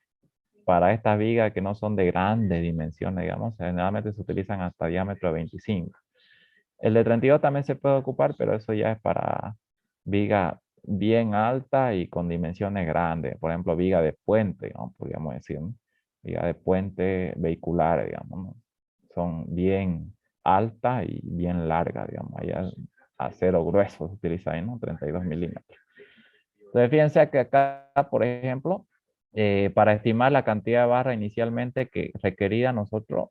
A: para estas vigas que no son de grandes dimensiones, digamos, generalmente se utilizan hasta diámetro de 25. El de 32 también se puede ocupar, pero eso ya es para viga bien alta y con dimensiones grandes. Por ejemplo, viga de puente, ¿no? Podríamos decir, ¿no? Viga de puente vehicular, digamos, ¿no? Son bien altas y bien largas, digamos. Allá acero grueso se utiliza ahí, ¿no? 32 milímetros. Entonces, fíjense que acá, por ejemplo, para estimar la cantidad de barra inicialmente que requerida, nosotros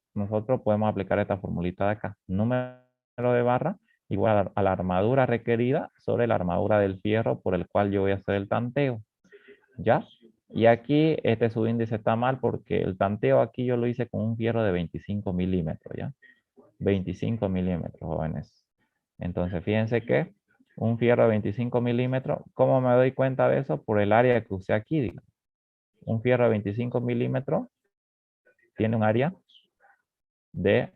A: podemos aplicar esta formulita de acá. Número de barra igual a la armadura requerida sobre la armadura del fierro por el cual yo voy a hacer el tanteo. ¿Ya? Y aquí este subíndice está mal porque el tanteo aquí yo lo hice con un fierro de 25 milímetros, ¿ya? 25 milímetros, jóvenes. Entonces, fíjense que un fierro de 25 milímetros, ¿cómo me doy cuenta de eso? Por el área que usé aquí, digo. Un fierro de 25 milímetros tiene un área de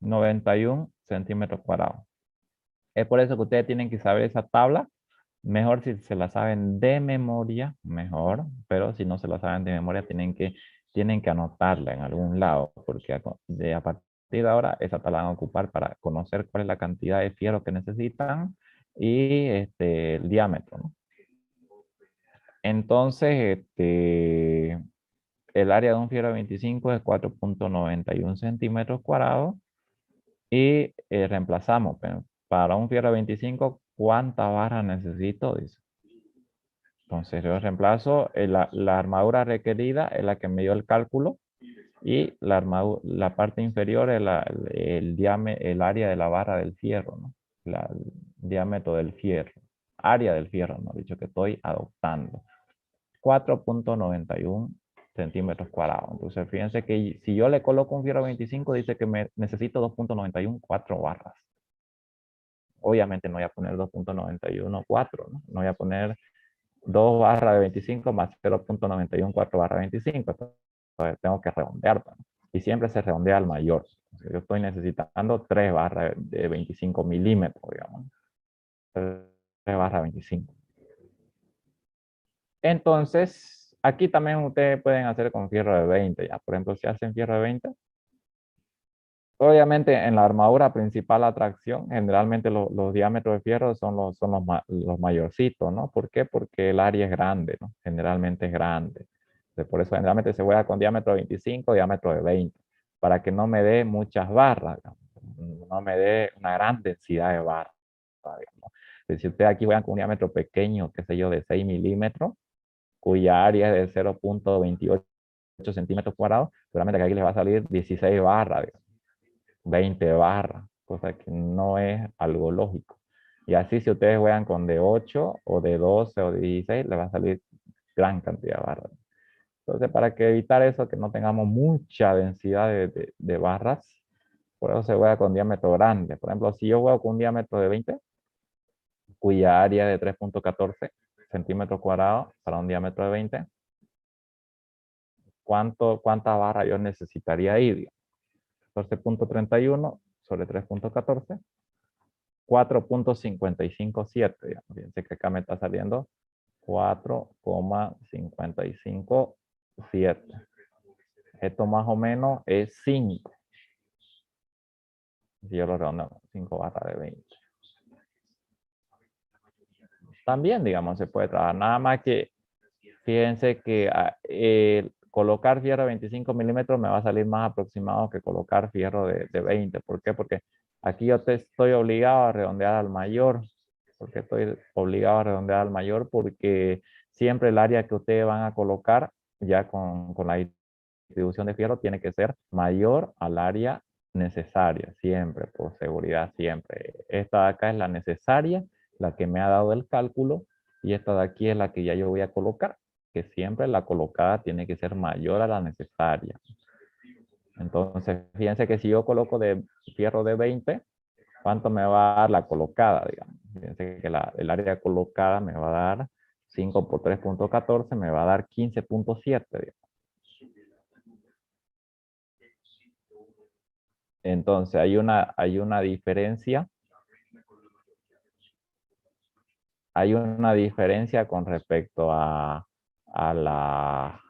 A: 91 centímetros cuadrados. Es por eso que ustedes tienen que saber esa tabla. Mejor si se la saben de memoria, mejor. Pero si no se la saben de memoria, tienen que anotarla en algún lado. Porque a partir de ahora, esa tabla la van a ocupar para conocer cuál es la cantidad de fierro que necesitan y el diámetro, ¿no? Entonces, el área de un fierro de 25 es 4,91 centímetros cuadrados. Y reemplazamos, pero para un fierro de 25, ¿cuántas barras necesito? Dice. Entonces yo reemplazo la armadura requerida, es la que me dio el cálculo, y la parte inferior es el área de la barra del fierro, ¿no? El diámetro del fierro, área del fierro, ¿no? Dicho que estoy adoptando. 4,91 centímetros cuadrados. Entonces, fíjense que si yo le coloco un fierro 25, dice que necesito 2,91, 4 barras. Obviamente no voy a poner 2,91, 4, ¿no? No voy a poner 2 barras de 25 más 0,91, 4 barras de 25. Entonces, tengo que redondear, ¿no? Y siempre se redondea al mayor. Entonces, yo estoy necesitando 3 barras de 25 milímetros, digamos. 3 barras de 25. Entonces, aquí también ustedes pueden hacer con fierro de 20, ya. Por ejemplo, si hacen fierro de 20, obviamente en la armadura principal a tracción, generalmente los diámetros de fierro son los mayorcitos, ¿no? ¿Por qué? Porque el área es grande, ¿no? Generalmente es grande. Entonces, por eso generalmente se juega con diámetro de 25, diámetro de 20, para que no me dé muchas barras, digamos. No me dé una gran densidad de barras, digamos. Entonces, si ustedes aquí juegan con un diámetro pequeño, qué sé yo, de 6 milímetros, cuya área es de 0,28 centímetros cuadrados, seguramente que aquí les va a salir 16 barras, digamos, 20 barras, cosa que no es algo lógico. Y así si ustedes juegan con de 8 o de 12 o de 16, les va a salir gran cantidad de barras. Entonces, para que evitar eso, que no tengamos mucha densidad de barras, por eso se juega con diámetro grande. Por ejemplo, si yo juego con un diámetro de 20, cuya área es de 3,14 centímetros cuadrados para un diámetro de 20, ¿cuánta barra yo necesitaría ahí? 14,31 sobre 3,14, 4,557. Digamos. Fíjense que acá me está saliendo 4,557. Esto más o menos es 5. Si yo lo redondeo, 5 barras de 20. También, digamos, se puede trabajar. Nada más que, fíjense que colocar fierro de 25 milímetros me va a salir más aproximado que colocar fierro de 20. ¿Por qué? Porque aquí yo te estoy obligado a redondear al mayor. ¿Por qué estoy obligado a redondear al mayor? Porque siempre el área que ustedes van a colocar, ya con la distribución de fierro, tiene que ser mayor al área necesaria, siempre, por seguridad, siempre. Esta de acá es la necesaria, la que me ha dado el cálculo, y esta de aquí es la que ya yo voy a colocar, que siempre la colocada tiene que ser mayor a la necesaria. Entonces, fíjense que si yo coloco de fierro de 20, ¿cuánto me va a dar la colocada, digamos? Fíjense que el área colocada me va a dar 5 por 3,14, me va a dar 15,7, digamos. Entonces, hay una diferencia con respecto a la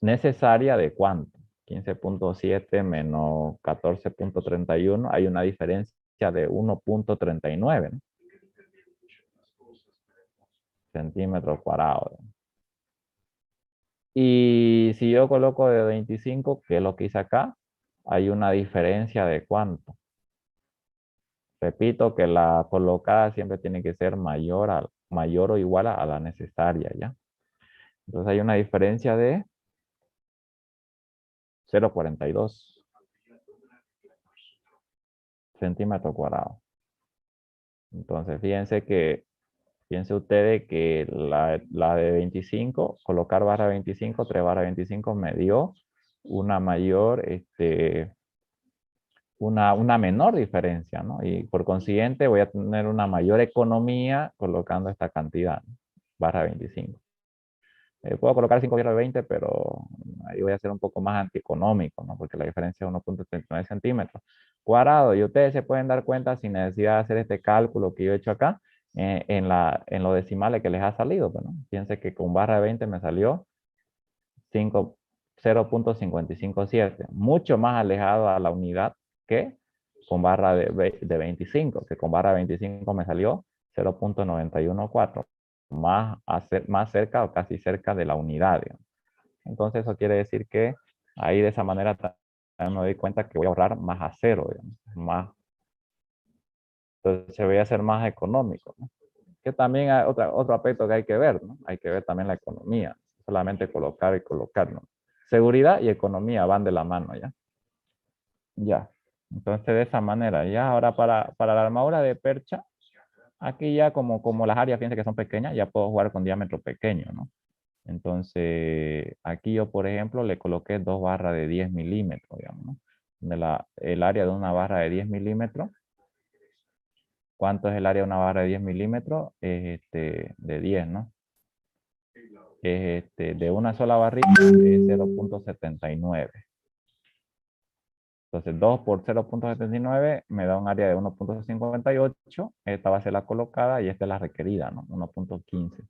A: necesaria de cuánto. 15,7 menos 14,31, hay una diferencia de 1,39, ¿no? Centímetros cuadrados. Y si yo coloco de 25, que es lo que hice acá, hay una diferencia de cuánto. Repito que la colocada siempre tiene que ser mayor o igual a la necesaria, ¿ya? Entonces hay una diferencia de 0,42 centímetros cuadrados. Entonces fíjense que Piense ustedes que la de 25, colocar barra 25, 3 barra 25 me dio una mayor, una menor diferencia, ¿no? Y por consiguiente voy a tener una mayor economía colocando esta cantidad, ¿no? Barra 25. Puedo colocar 5 barra 20, pero ahí voy a ser un poco más antieconómico, ¿no? Porque la diferencia es 1.39 centímetros cuadrados. Y ustedes se pueden dar cuenta sin necesidad de hacer este cálculo que yo he hecho acá, en los decimales que les ha salido. Bueno, fíjense que con barra de 20 me salió 0.557, mucho más alejado a la unidad que con barra de 25, que con barra de 25 me salió 0.914, más cerca o casi cerca de la unidad, digamos. Entonces eso quiere decir que ahí de esa manera también me doy cuenta que voy a ahorrar más acero, digamos, entonces voy a ser más económico, ¿no? Que también hay otro aspecto que hay que ver, ¿no? Hay que ver también la economía, solamente colocar y colocar, ¿no? Seguridad y economía van de la mano, ¿ya? Ya. Entonces de esa manera, ya ahora para la armadura de percha, aquí ya como las áreas, fíjense que son pequeñas, ya puedo jugar con diámetro pequeño, ¿no? Entonces, aquí yo, por ejemplo, le coloqué 2 barras de 10 milímetros, digamos, ¿no? El área de una barra de 10 milímetros. ¿Cuánto es el área de una barra de 10 milímetros? Es de 10, ¿no? Es de una sola barrita es 0.79. Entonces, 2 por 0.79 me da un área de 1.58. Esta va a ser la colocada y esta es la requerida, ¿no? 1.15.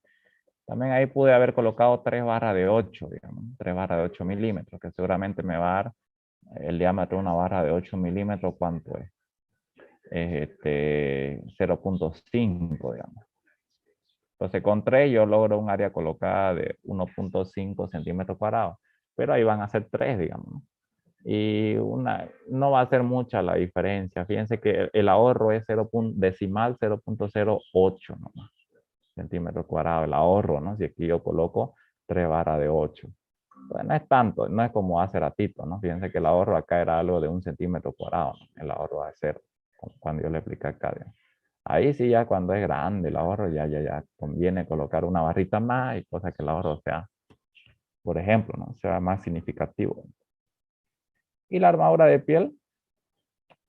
A: También ahí pude haber colocado 3 barras de 8, digamos, 3 barras de 8 milímetros, que seguramente me va a dar el diámetro de una barra de 8 milímetros, ¿cuánto es? Es 0.5, digamos. Entonces con 3 yo logro un área colocada de 1.5 centímetros cuadrados, pero ahí van a ser 3, digamos, ¿no? Y no va a ser mucha la diferencia. Fíjense que el ahorro es decimal 0.08 nomás centímetros cuadrados, el ahorro, ¿no? Si aquí yo coloco 3 barras de 8. Pues no es tanto, no es como hace ratito, ¿no? Fíjense que el ahorro acá era algo de 1 centímetro cuadrado, ¿no? El ahorro va a ser, cuando yo le expliqué acá, digamos. Ahí sí ya cuando es grande el ahorro, ya conviene colocar una barrita más y cosa que el ahorro sea, por ejemplo, ¿no? Sea más significativo. Y la armadura de piel,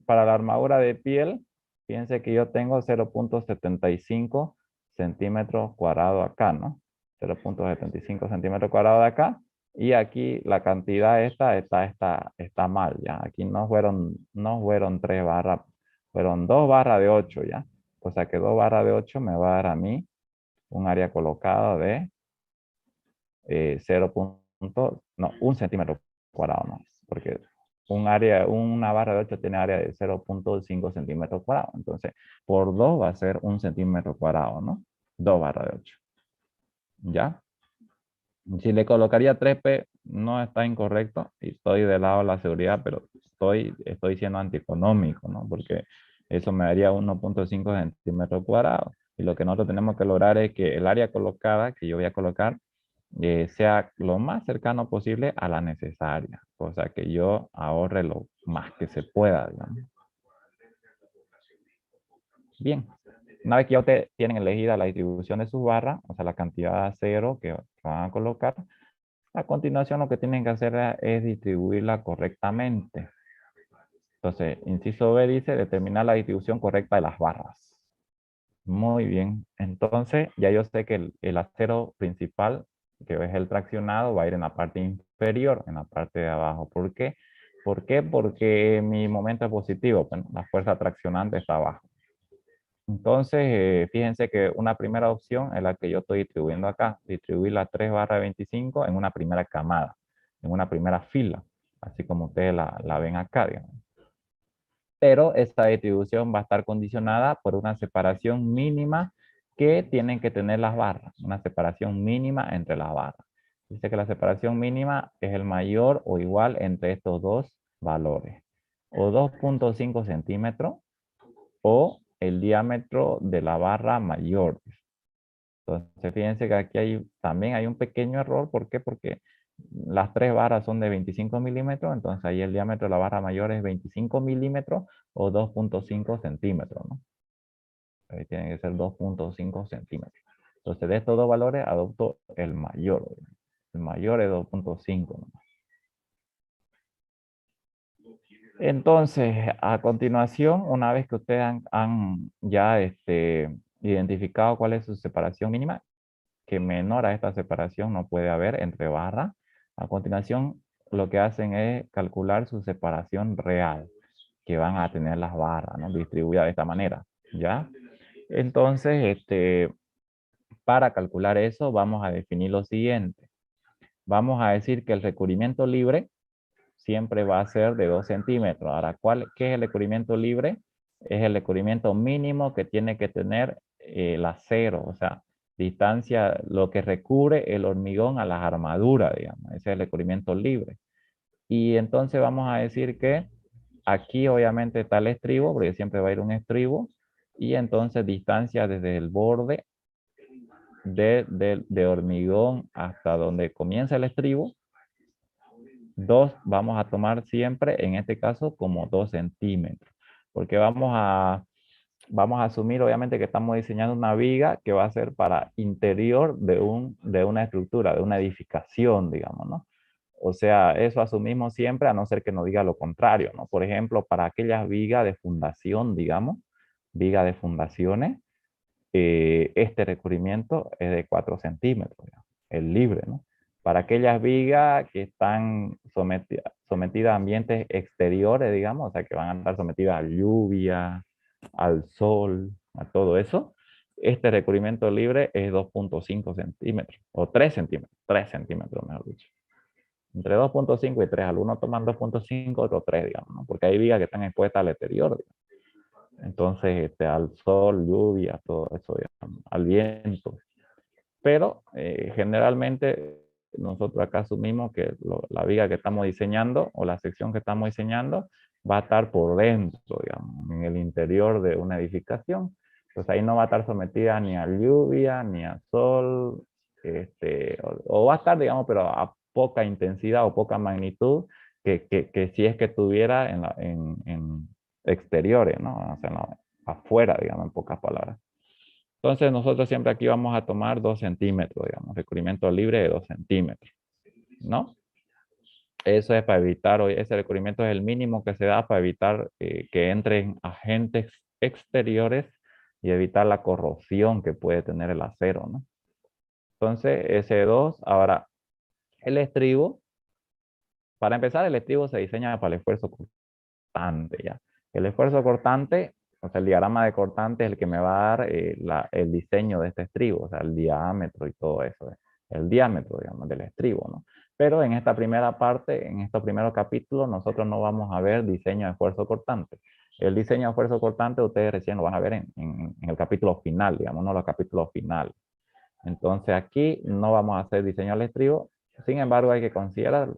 A: para la armadura de piel, fíjense que yo tengo 0.75 centímetros cuadrados acá, ¿no? 0.75 centímetros cuadrados de acá. Y aquí la cantidad está mal, ¿ya? Aquí no fueron 3 barras, fueron 2 barras de 8, ¿ya? O sea que 2 barras de 8 me va a dar a mí un área colocada de 1 centímetro cuadrado, ¿no? Porque una barra de 8 tiene área de 0.5 centímetros cuadrados. Entonces, por 2 va a ser 1 centímetro cuadrado, ¿no? 2 barras de 8. ¿Ya? Si le colocaría 3P, no está incorrecto. Y estoy del lado de la seguridad, pero estoy siendo antieconómico, ¿no? Porque eso me daría 1.5 centímetros cuadrados. Y lo que nosotros tenemos que lograr es que el área colocada que yo voy a colocar sea lo más cercano posible a la necesaria, cosa que yo ahorre lo más que se pueda, digamos. Bien, una vez que ya ustedes tienen elegida la distribución de sus barras, o sea, la cantidad de acero que van a colocar, a continuación lo que tienen que hacer es distribuirla correctamente. Entonces, inciso B dice determinar la distribución correcta de las barras. Muy bien, entonces ya yo sé que el acero principal, que es el traccionado, va a ir en la parte inferior, en la parte de abajo. ¿Por qué? ¿Por qué? Porque mi momento es positivo, bueno, la fuerza traccionante está abajo. Entonces, fíjense que una primera opción es la que yo estoy distribuyendo acá, distribuir las 3 barras de 25 en una primera camada, en una primera fila, así como ustedes la ven acá, digamos. Pero esta distribución va a estar condicionada por una separación mínima que tienen que tener las barras, una separación mínima entre las barras. Dice que la separación mínima es el mayor o igual entre estos dos valores, o 2.5 centímetros o el diámetro de la barra mayor. Entonces, fíjense que aquí también hay un pequeño error. ¿Por qué? Porque las 3 barras son de 25 milímetros, entonces ahí el diámetro de la barra mayor es 25 milímetros o 2.5 centímetros, ¿no? Ahí tiene que ser 2.5 centímetros. Entonces, de estos dos valores adopto el mayor. El mayor es 2.5. Entonces, a continuación, una vez que ustedes han ya identificado cuál es su separación mínima, que menor a esta separación no puede haber entre barras, a continuación lo que hacen es calcular su separación real que van a tener las barras, ¿no? Distribuidas de esta manera, ¿ya? Entonces, para calcular eso, vamos a definir lo siguiente. Vamos a decir que el recubrimiento libre siempre va a ser de 2 centímetros. Ahora, ¿qué es el recubrimiento libre? Es el recubrimiento mínimo que tiene que tener el acero, o sea, distancia, lo que recubre el hormigón a las armaduras, digamos. Ese es el recubrimiento libre. Y entonces vamos a decir que aquí obviamente está el estribo, porque siempre va a ir un estribo, y entonces distancia desde el borde de hormigón hasta donde comienza el estribo, vamos a tomar siempre, en este caso, como 2 centímetros, porque vamos a asumir obviamente que estamos diseñando una viga que va a ser para interior de una estructura, de una edificación, digamos, ¿no? O sea, eso asumimos siempre, a no ser que nos diga lo contrario, ¿no? Por ejemplo, para aquellas vigas de fundación, digamos, viga de fundaciones, este recubrimiento es de 4 centímetros, digamos, el libre, ¿no? Para aquellas vigas que están sometidas a ambientes exteriores, digamos, o sea, que van a estar sometidas a lluvia, al sol, a todo eso, este recubrimiento libre es 2.5 centímetros, o 3 centímetros, mejor dicho. Entre 2.5 y 3, algunos toman 2.5, otros 3, digamos, ¿no? Porque hay vigas que están expuestas al exterior, digamos. Entonces, al sol, lluvia, todo eso, digamos, al viento. Pero generalmente nosotros acá asumimos que la viga que estamos diseñando o la sección que estamos diseñando va a estar por dentro, digamos, en el interior de una edificación. Pues ahí no va a estar sometida ni a lluvia, ni a sol, o va a estar, digamos, pero a poca intensidad o poca magnitud que si es que estuviera en exteriores, ¿no? O sea, no, afuera, digamos, en pocas palabras. Entonces nosotros siempre aquí vamos a tomar 2 centímetros, digamos, recubrimiento libre de 2 centímetros, ¿no? Eso es para evitar, ese recubrimiento es el mínimo que se da para evitar que entren agentes exteriores y evitar la corrosión que puede tener el acero, ¿no? Entonces, ese 2, ahora, el estribo, para empezar, el estribo se diseña para el esfuerzo cortante, ¿ya? El esfuerzo cortante, o sea, el diagrama de cortante es el que me va a dar el diseño de este estribo, o sea, el diámetro y todo eso, el diámetro, digamos, del estribo, ¿no? Pero en esta primera parte, en estos primeros capítulos, nosotros no vamos a ver diseño de esfuerzo cortante. El diseño de esfuerzo cortante ustedes recién lo van a ver en el capítulo final, digamos, no los capítulos finales. Entonces aquí no vamos a hacer diseño al estribo, sin embargo hay que considerarlo.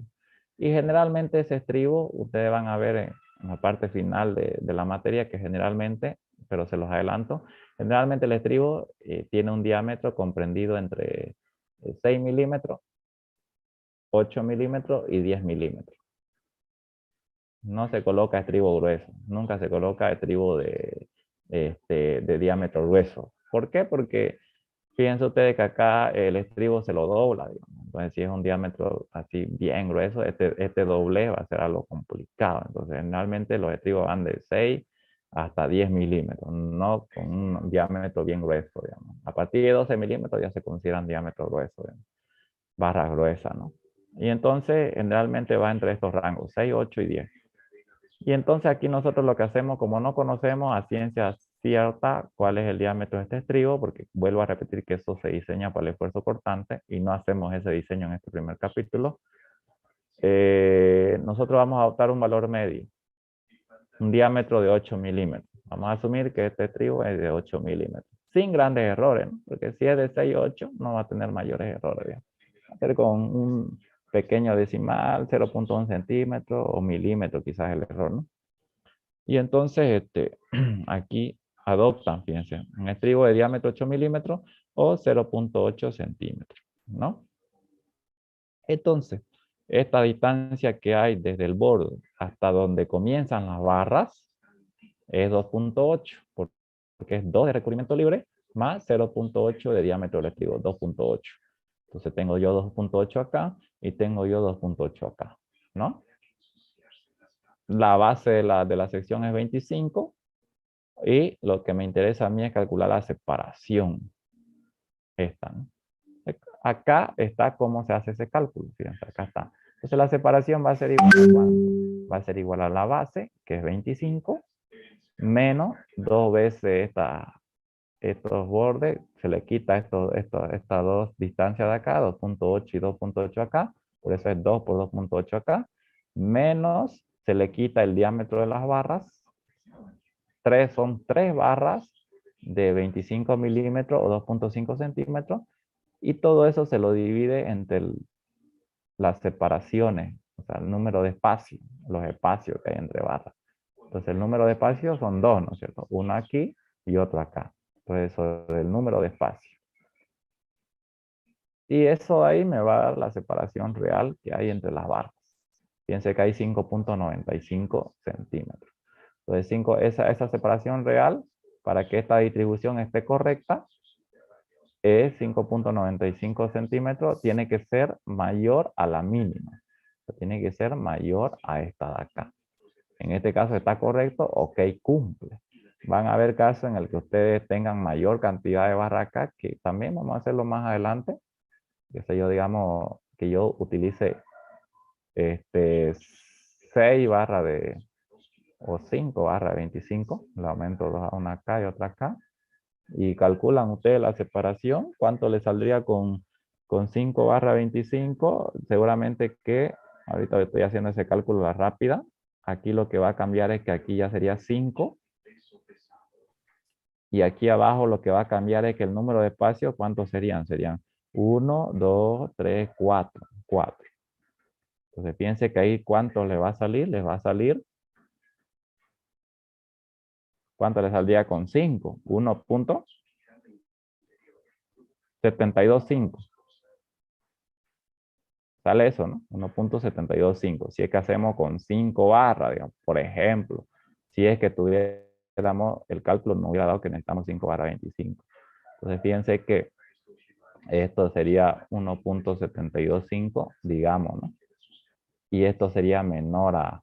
A: Y generalmente ese estribo ustedes van a ver en la parte final de la materia que generalmente, pero se los adelanto, generalmente el estribo tiene un diámetro comprendido entre 6 milímetros, 8 milímetros y 10 milímetros. No se coloca estribo grueso, nunca se coloca estribo de diámetro grueso. ¿Por qué? Porque fíjense ustedes que acá el estribo se lo dobla, digamos. Entonces, si es un diámetro así bien grueso, este doble va a ser algo complicado. Entonces, generalmente los estribos van de 6 hasta 10 milímetros, no con un diámetro bien grueso, digamos. A partir de 12 milímetros ya se consideran diámetros gruesos, digamos. Barra gruesa, ¿no? Y entonces, generalmente va entre estos rangos, 6, 8 y 10. Y entonces aquí nosotros lo que hacemos, como no conocemos a ciencia cierta cuál es el diámetro de este estribo, porque vuelvo a repetir que eso se diseña para el esfuerzo cortante y no hacemos ese diseño en este primer capítulo, nosotros vamos a adoptar un valor medio, un diámetro de 8 milímetros. Vamos a asumir que este estribo es de 8 milímetros, sin grandes errores, ¿no? Porque si es de 6 8 no va a tener mayores errores, ¿ya? Va a ser con un pequeño decimal, 0.1 centímetro o milímetro quizás el error, ¿no? Y entonces aquí adoptan, fíjense, un estribo de diámetro 8 milímetros o 0.8 centímetros, ¿no? Entonces, esta distancia que hay desde el borde hasta donde comienzan las barras es 2.8. ¿Por porque es 2 de recubrimiento libre más 0.8 de diámetro electivo, 2.8. Entonces tengo yo 2.8 acá y tengo yo 2.8 acá, ¿no? La base de la sección es 25 y lo que me interesa a mí es calcular la separación. Esta, ¿no? Acá está cómo se hace ese cálculo. Fíjense, acá está. Entonces la separación va a ser igual a ¿cuánto? Va a ser igual a la base, que es 25, menos 2 veces estos bordes. Se le quita estas dos distancias de acá, 2.8 y 2.8 acá. Por eso es 2 por 2.8 acá. Menos, se le quita el diámetro de las barras. Son 3 barras de 25 milímetros o 2.5 centímetros. Y todo eso se lo divide entre las separaciones, o sea, el número de espacios, los espacios que hay entre barras. Entonces el número de espacios son 2, ¿no es cierto? Uno aquí y otro acá. Entonces eso es el número de espacios. Y eso ahí me va a dar la separación real que hay entre las barras. Fíjense que hay 5.95 centímetros. Entonces esa separación real, para que esta distribución esté correcta, es 5.95 centímetros, tiene que ser mayor a la mínima. Tiene que ser mayor a esta de acá. En este caso está correcto, ok, cumple. Van a haber casos en el que ustedes tengan mayor cantidad de barra acá, que también vamos a hacerlo más adelante. Que sé yo, digamos, que yo utilice 6 barras o 5 barras de 25. Le aumento una acá y otra acá. Y calculan ustedes la separación, cuánto le saldría con 5 barra 25. Seguramente que, ahorita estoy haciendo ese cálculo a la rápida, aquí lo que va a cambiar es que aquí ya sería 5, y aquí abajo lo que va a cambiar es que el número de espacios, ¿cuántos serían? Serían 1, 2, 3, 4, 4. Entonces piense que ahí cuánto le va a salir, les va a salir, ¿cuánto le saldría con 5? 1.725. Sale eso, ¿no? 1.725. Si es que hacemos con 5 barras, digamos, por ejemplo, si es que tuviéramos el cálculo, no hubiera dado que necesitamos 5 barras 25. Entonces, fíjense que esto sería 1.725, digamos, ¿no? Y esto sería menor a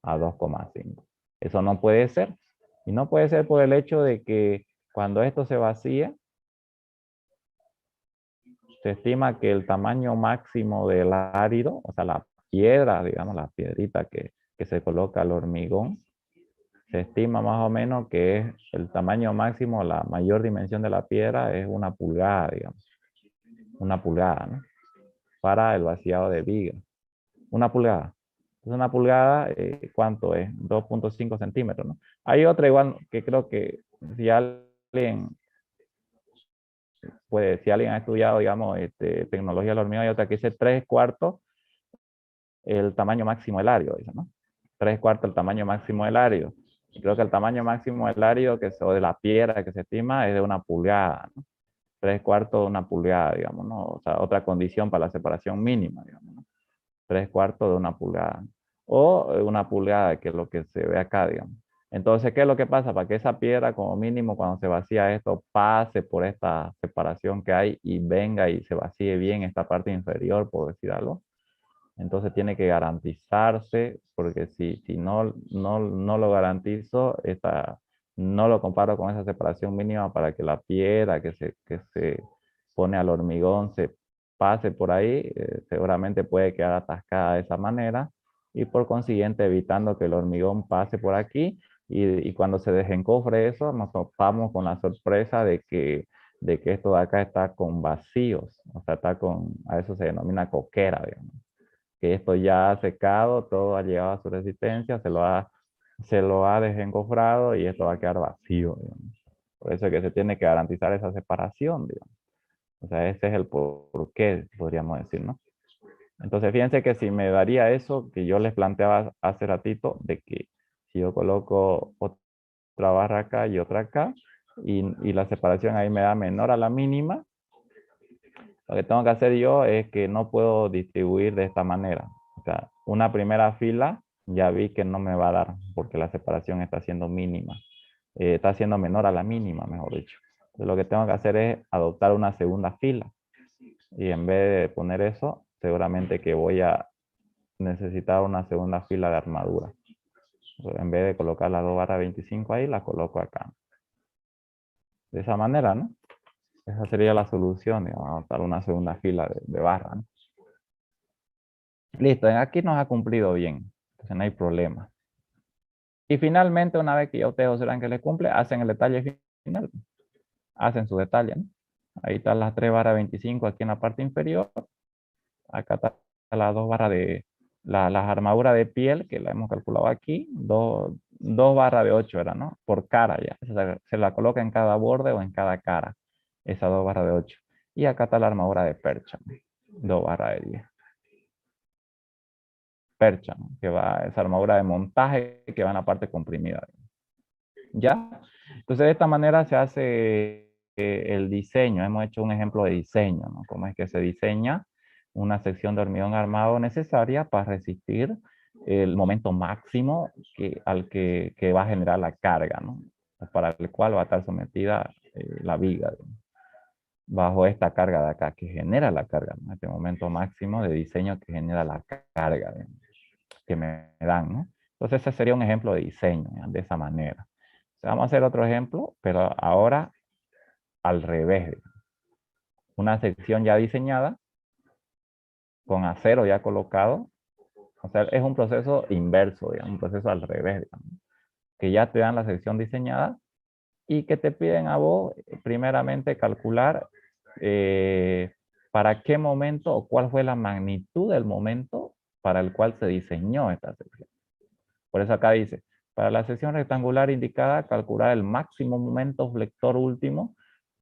A: 2,5. Eso no puede ser. Y no puede ser por el hecho de que cuando esto se vacía, se estima que el tamaño máximo del árido, o sea, la piedra, digamos, la piedrita que se coloca al hormigón, se estima más o menos que es el tamaño máximo, la mayor dimensión de la piedra es 1 pulgada, digamos. 1 pulgada, ¿no? Para el vaciado de viga. 1 pulgada. Entonces 1 pulgada, ¿cuánto es? 2.5 centímetros, ¿no? Hay otra igual que creo que si alguien si alguien ha estudiado, digamos, tecnología del hormigón, hay otra que dice 3/4 el tamaño máximo del árido, dice, ¿no? 3/4 el tamaño máximo del árido. Y creo que el tamaño máximo del árido, o de la piedra que se estima, es de 1 pulgada, ¿no? 3/4 de 1 pulgada, digamos, ¿no? O sea, otra condición para la separación mínima, digamos, ¿no? 3/4 de 1 pulgada. O 1 pulgada, que es lo que se ve acá, digamos. Entonces, ¿qué es lo que pasa? Para que esa piedra, como mínimo, cuando se vacía esto, pase por esta separación que hay y venga y se vacíe bien esta parte inferior, por decir algo. Entonces tiene que garantizarse, porque si no lo garantizo, no lo comparo con esa separación mínima para que la piedra que se pone al hormigón se pase por ahí, seguramente puede quedar atascada de esa manera y por consiguiente evitando que el hormigón pase por aquí y cuando se desencofre eso nos topamos con la sorpresa de que esto de acá está con vacíos, o sea, a eso se denomina coquera, digamos, que esto ya ha secado, todo ha llegado a su resistencia, se lo ha desencofrado y esto va a quedar vacío, digamos. Por eso es que se tiene que garantizar esa separación, digamos. O sea, ese es el por qué, podríamos decir, ¿no? Entonces, fíjense que si me daría eso que yo les planteaba hace ratito, de que si yo coloco otra barra acá y otra acá, y la separación ahí me da menor a la mínima, lo que tengo que hacer yo es que no puedo distribuir de esta manera. O sea, una primera fila ya vi que no me va a dar porque la separación está siendo mínima. está siendo menor a la mínima, mejor dicho. Entonces, lo que tengo que hacer es adoptar una segunda fila. Y en vez de poner eso, seguramente que voy a necesitar una segunda fila de armadura. Entonces, en vez de colocar las 2 barras 25 ahí, las coloco acá. De esa manera, ¿no? Esa sería la solución, digamos, adoptar una segunda fila de barra, ¿no? Listo, aquí nos ha cumplido bien. Entonces no hay problema. Y finalmente, una vez que ya ustedes observan que le cumple, hacen el detalle final. Hacen su detalle, ¿no? Ahí están las 3 barras 25 aquí en la parte inferior. Acá está las 2 barras de las armaduras de piel que la hemos calculado aquí. 2 barras de 8 era, ¿no? Por cara ya. Se la coloca en cada borde o en cada cara. Esa 2 barras de 8. Y acá está la armadura de percha, ¿no? 2 barras de 10. Percha, ¿no? Que va, esa armadura de montaje que va en la parte comprimida. ¿Ya? Entonces de esta manera se hace el diseño. Hemos hecho un ejemplo de diseño, ¿no? Cómo es que se diseña una sección de hormigón armado necesaria para resistir el momento máximo al que va a generar la carga, ¿no? Para el cual va a estar sometida la viga, ¿no? Bajo esta carga de acá que genera la carga, ¿no? Este momento máximo de diseño que genera la carga, ¿no? Que me dan, ¿no? Entonces ese sería un ejemplo de diseño, ¿no? De esa manera. Vamos a hacer otro ejemplo, pero ahora al revés. Una sección ya diseñada, con acero ya colocado. O sea, es un proceso inverso, digamos, un proceso al revés, digamos, que ya te dan la sección diseñada y que te piden a vos, primeramente, calcular para qué momento o cuál fue la magnitud del momento para el cual se diseñó esta sección. Por eso acá dice, para la sección rectangular indicada, calcular el máximo momento flector último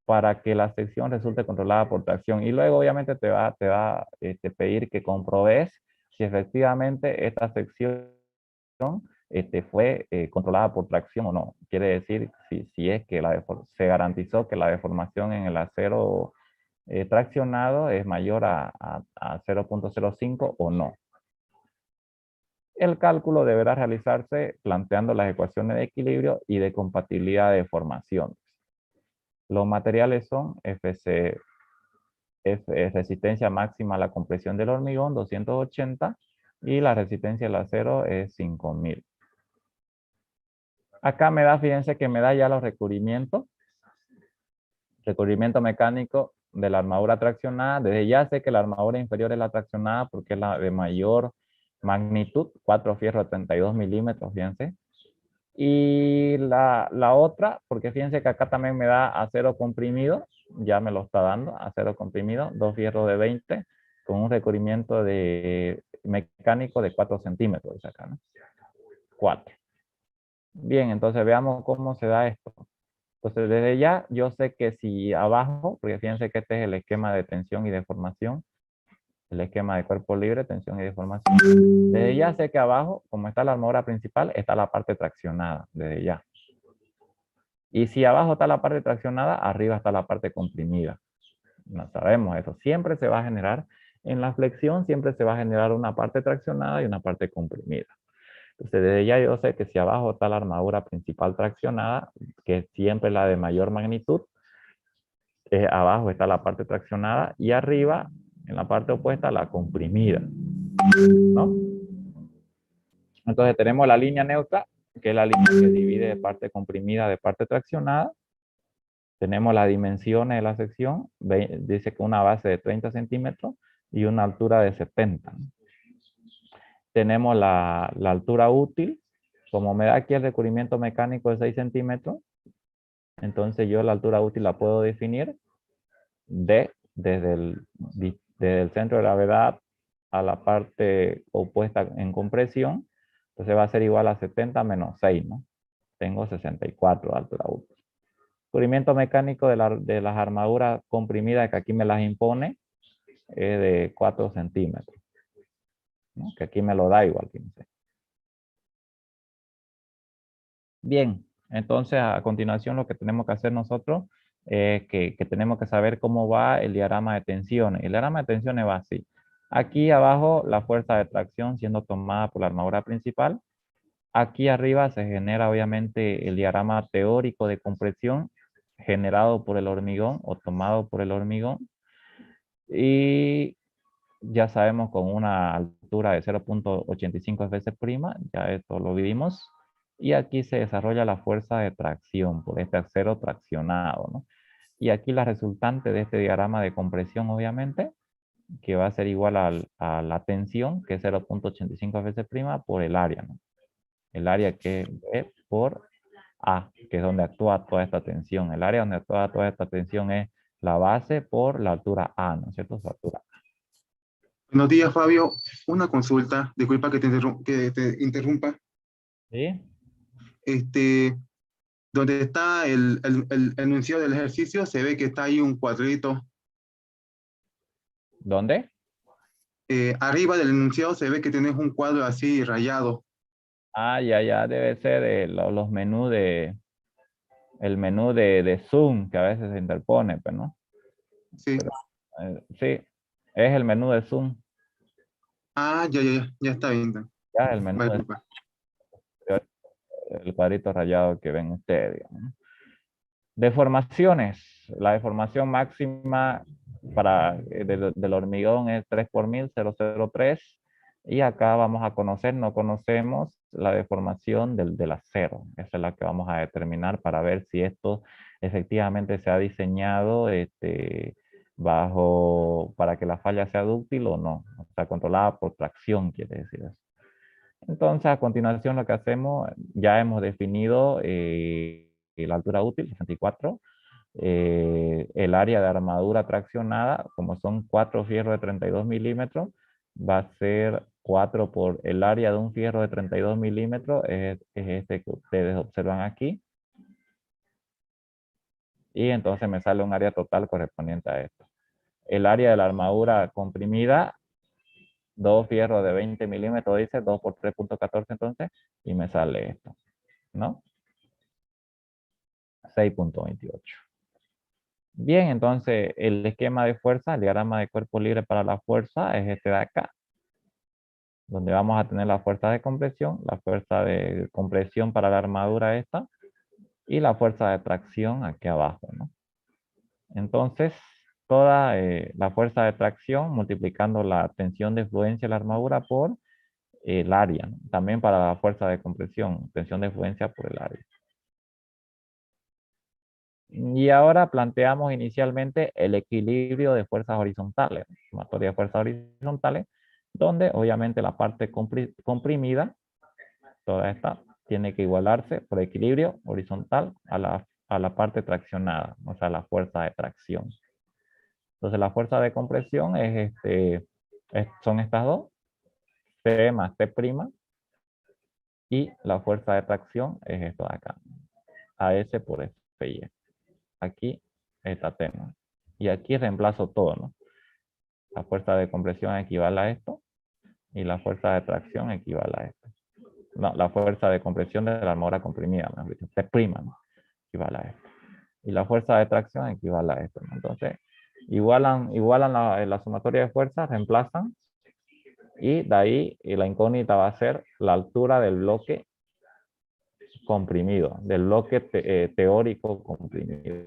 A: para que la sección resulte controlada por tracción. Y luego obviamente te va a pedir que comprobes si efectivamente esta sección fue controlada por tracción o no. Quiere decir si es que se garantizó que la deformación en el acero traccionado es mayor a 0.05 o no. El cálculo deberá realizarse planteando las ecuaciones de equilibrio y de compatibilidad de deformaciones. Los materiales son FC, resistencia máxima a la compresión del hormigón, 280, y la resistencia del acero es 5000. Acá me da, fíjense que me da ya los recubrimientos. Recubrimiento mecánico de la armadura traccionada. Desde ya sé que la armadura inferior es la traccionada porque es la de mayor magnitud, 4 fierros de 32 milímetros, fíjense. Y la otra, porque fíjense que acá también me da acero comprimido, ya me lo está dando, acero comprimido, 2 fierros de 20, con un recubrimiento mecánico de 4 centímetros, dice acá, ¿no? 4. Bien, entonces veamos cómo se da esto. Entonces desde ya yo sé que si abajo, porque fíjense que este es el esquema de tensión y deformación, el esquema de cuerpo libre, tensión y deformación. Desde ya sé que abajo, como está la armadura principal, está la parte traccionada, desde ya. Y si abajo está la parte traccionada, arriba está la parte comprimida. No sabemos eso. Siempre se va a generar, en la flexión siempre se va a generar una parte traccionada y una parte comprimida. Entonces desde ya yo sé que si abajo está la armadura principal traccionada, que es siempre la de mayor magnitud, abajo está la parte traccionada y arriba, en la parte opuesta, la comprimida, ¿no? Entonces tenemos la línea neutra, que es la línea que divide de parte comprimida de parte traccionada. Tenemos las dimensiones de la sección, dice que una base de 30 centímetros y una altura de 70. Tenemos la altura útil, como me da aquí el recubrimiento mecánico de 6 centímetros, entonces yo la altura útil la puedo definir desde el centro de gravedad a la parte opuesta en compresión, entonces va a ser igual a 70 menos 6, ¿no? Tengo 64 de altura útil. Cubrimiento mecánico de las armaduras comprimidas que aquí me las impone es de 4 centímetros, ¿no? Que aquí me lo da igual, fíjense. Bien, entonces a continuación lo que tenemos que hacer nosotros es que tenemos que saber cómo va el diagrama de tensiones. El diagrama de tensiones va así. Aquí abajo la fuerza de tracción siendo tomada por la armadura principal. Aquí arriba se genera obviamente el diagrama teórico de compresión generado por el hormigón o tomado por el hormigón. Y ya sabemos con una altura de 0.85 veces prima, ya esto lo vimos. Y aquí se desarrolla la fuerza de tracción por este acero traccionado, ¿no? Y aquí la resultante de este diagrama de compresión, obviamente, que va a ser igual a la tensión, que es 0.85 veces prima, por el área, ¿no? El área que es por A, que es donde actúa toda esta tensión. El área donde actúa toda esta tensión es la base por la altura A, ¿no es cierto? Su altura.
B: Buenos días, Fabio. Una consulta, disculpa que te interrumpa.
A: ¿Sí?
B: Este, donde está el enunciado del ejercicio, se ve que está ahí un cuadrito.
A: ¿Dónde?
B: Arriba del enunciado se ve que tienes un cuadro así rayado.
A: Ah, ya, debe ser de los menús el menú de Zoom que a veces se interpone, pues, ¿no?
B: Sí.
A: Pero, sí, es el menú de Zoom.
B: Ah, ya está bien.
A: Ya, el menú
B: Vale,
A: de
B: disculpa.
A: Zoom, el cuadrito rayado que ven ustedes, digamos, ¿no? Deformaciones. La deformación máxima del hormigón es 3 por 1000, 0,03. Y acá vamos a conocer, no conocemos la deformación del acero. Esa es la que vamos a determinar para ver si esto efectivamente se ha diseñado para que la falla sea dúctil o no. O sea, controlada por tracción, quiere decir eso. Entonces, a continuación lo que hacemos, ya hemos definido la altura útil, 64, el área de armadura traccionada, como son 4 fierros de 32 milímetros, va a ser 4 por el área de un fierro de 32 milímetros, es este que ustedes observan aquí, y entonces me sale un área total correspondiente a esto. El área de la armadura comprimida, 2 fierros de 20 milímetros, dice 2 por 3.14 entonces, y me sale esto, ¿no? 6.28. Bien, entonces el esquema de fuerza, el diagrama de cuerpo libre para la fuerza es este de acá, donde vamos a tener la fuerza de compresión para la armadura esta, y la fuerza de tracción aquí abajo, ¿no? Entonces, toda la fuerza de tracción multiplicando la tensión de fluencia de la armadura por el área, ¿no? También para la fuerza de compresión, tensión de fluencia por el área. Y ahora planteamos inicialmente el equilibrio de fuerzas horizontales, sumatoria de fuerzas horizontales, donde obviamente la parte comprimida, toda esta, tiene que igualarse por equilibrio horizontal a la parte traccionada, o sea, la fuerza de tracción. Entonces la fuerza de compresión son estas dos, P más T', y la fuerza de tracción es esto de acá, AS por FY. Aquí está T, ¿no? Y aquí reemplazo todo, ¿no? La fuerza de compresión equivale a esto y la fuerza de tracción equivale a esto. No, la fuerza de compresión de la armadura comprimida, mejor dicho, T', ¿no? Equivale a esto. Y la fuerza de tracción equivale a esto, ¿no? Entonces, igualan la sumatoria de fuerzas, reemplazan, y de ahí la incógnita va a ser la altura del bloque comprimido, del bloque teórico comprimido,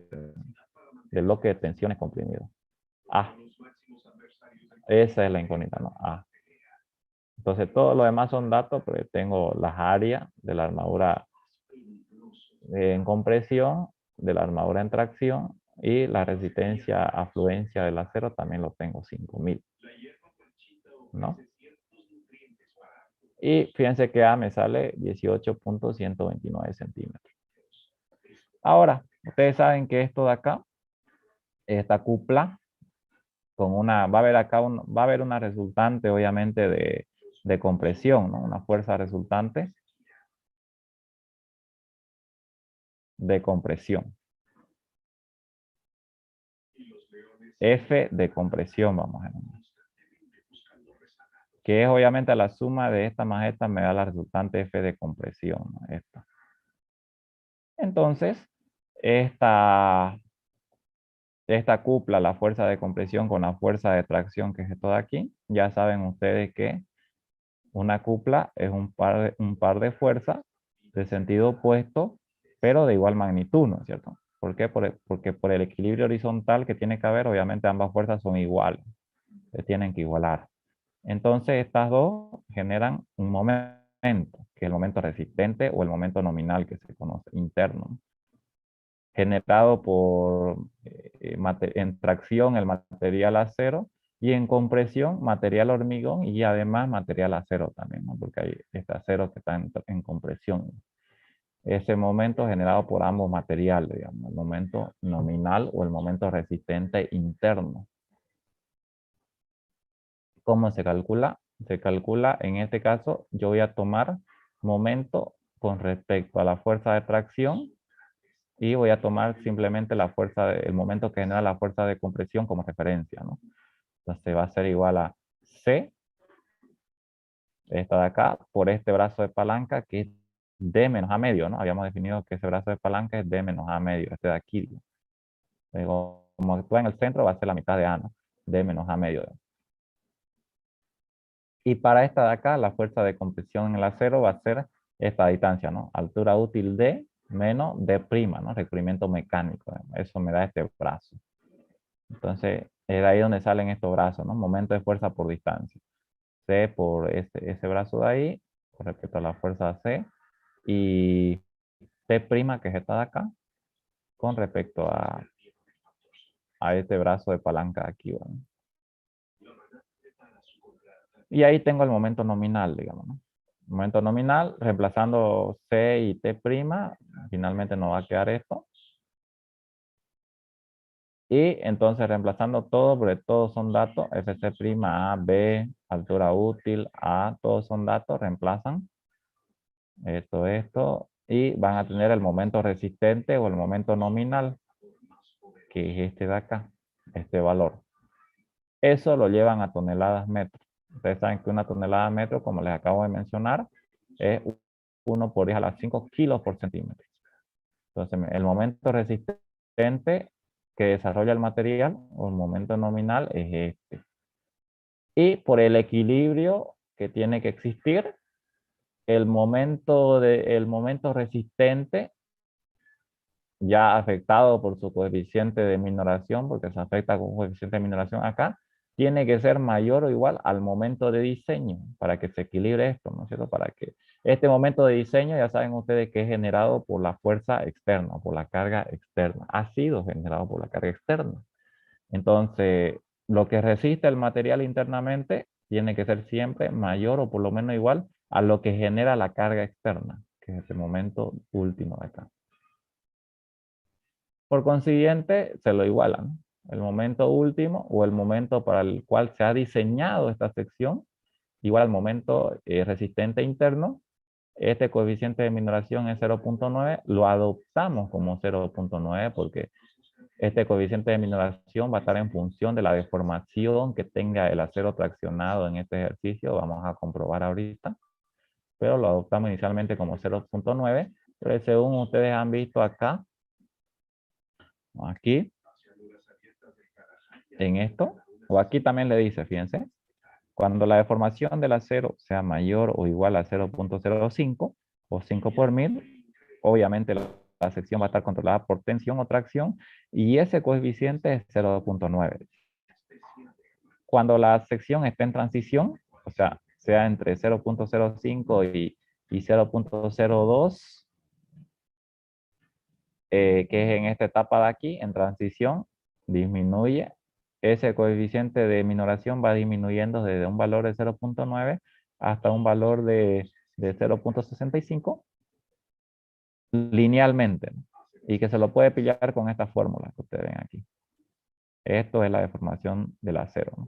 A: del bloque de tensiones comprimido. A. Esa es la incógnita, ¿no? A. Entonces, todo lo demás son datos, porque tengo las áreas de la armadura en compresión, de la armadura en tracción, y la resistencia a fluencia del acero también lo tengo 5000, ¿no? Y fíjense que A me sale 18.129 centímetros. Ahora, ustedes saben que esto de acá, esta cupla, va a haber acá va a haber una resultante, obviamente, de compresión, ¿no? Una fuerza resultante de compresión. F de compresión, vamos a ver. Que es obviamente la suma de esta más esta me da la resultante F de compresión, ¿no? Esta. Entonces, esta cupla la fuerza de compresión con la fuerza de tracción, que es esto de aquí. Ya saben ustedes que Una cupla es un par de fuerzas de sentido opuesto, pero de igual magnitud, ¿no es cierto? ¿Por qué? Porque por el equilibrio horizontal que tiene que haber, obviamente ambas fuerzas son iguales, se tienen que igualar. Entonces estas dos generan un momento, que es el momento resistente o el momento nominal que se conoce, interno, generado por en tracción el material acero y en compresión material hormigón y además material acero también, ¿no? Porque hay este acero que está en compresión. Ese momento generado por ambos materiales, digamos, el momento nominal o el momento resistente interno. ¿Cómo se calcula? Se calcula, en este caso, yo voy a tomar momento con respecto a la fuerza de tracción y voy a tomar simplemente el momento que genera la fuerza de compresión como referencia, ¿no? Entonces va a ser igual a C, esta de acá, por este brazo de palanca que es D menos A medio, ¿no? Habíamos definido que ese brazo de palanca es D menos A medio, este de aquí. Como actúa en el centro, va a ser la mitad de A, ¿no? D menos A medio. Y para esta de acá, la fuerza de compresión en el acero va a ser esta distancia, ¿no? Altura útil D menos D', ¿no? Recubrimiento mecánico. Eso me da este brazo. Entonces, es de ahí donde salen estos brazos, ¿no? Momento de fuerza por distancia. C por ese brazo de ahí, con respecto a la fuerza C, y T', que es esta de acá, con respecto a este brazo de palanca de aquí, ¿no? Y ahí tengo el momento nominal, digamos, ¿no? Momento nominal, reemplazando C y T', finalmente nos va a quedar esto. Y entonces reemplazando todo, porque todos son datos, FC', A, B, altura útil, A, todos son datos, reemplazan esto, y van a tener el momento resistente o el momento nominal, que es este de acá, este valor. Eso lo llevan a toneladas metros. Ustedes saben que una tonelada metro, como les acabo de mencionar, es 1 por 10 a la 5 kilos por centímetro. Entonces, el momento resistente que desarrolla el material, o el momento nominal, es este. Y por el equilibrio que tiene que existir, el momento resistente, ya afectado por su coeficiente de minoración, porque se afecta con coeficiente de minoración acá, tiene que ser mayor o igual al momento de diseño para que se equilibre esto, ¿no es cierto? Para que este momento de diseño, ya saben ustedes que es generado por la fuerza externa, por la carga externa. Ha sido generado por la carga externa. Entonces, lo que resiste el material internamente tiene que ser siempre mayor o por lo menos igual a lo que genera la carga externa, que es el momento último de acá. Por consiguiente, se lo igualan. El momento último o el momento para el cual se ha diseñado esta sección, igual al momento resistente interno, este coeficiente de minoración es 0.9, lo adoptamos como 0.9 porque este coeficiente de minoración va a estar en función de la deformación que tenga el acero traccionado en este ejercicio, vamos a comprobar ahorita, pero lo adoptamos inicialmente como 0.9, pero según ustedes han visto acá, aquí, en esto, o aquí también le dice, fíjense, cuando la deformación del acero sea mayor o igual a 0.05 o 5 por 1000, obviamente la sección va a estar controlada por tensión o tracción y ese coeficiente es 0.9. Cuando la sección esté en transición, o sea entre 0.05 y 0.02, que es en esta etapa de aquí, en transición, disminuye. Ese coeficiente de minoración va disminuyendo desde un valor de 0.9 hasta un valor de 0.65 linealmente, ¿no? Y que se lo puede pillar con esta fórmula que ustedes ven aquí. Esto es la deformación del acero, ¿no?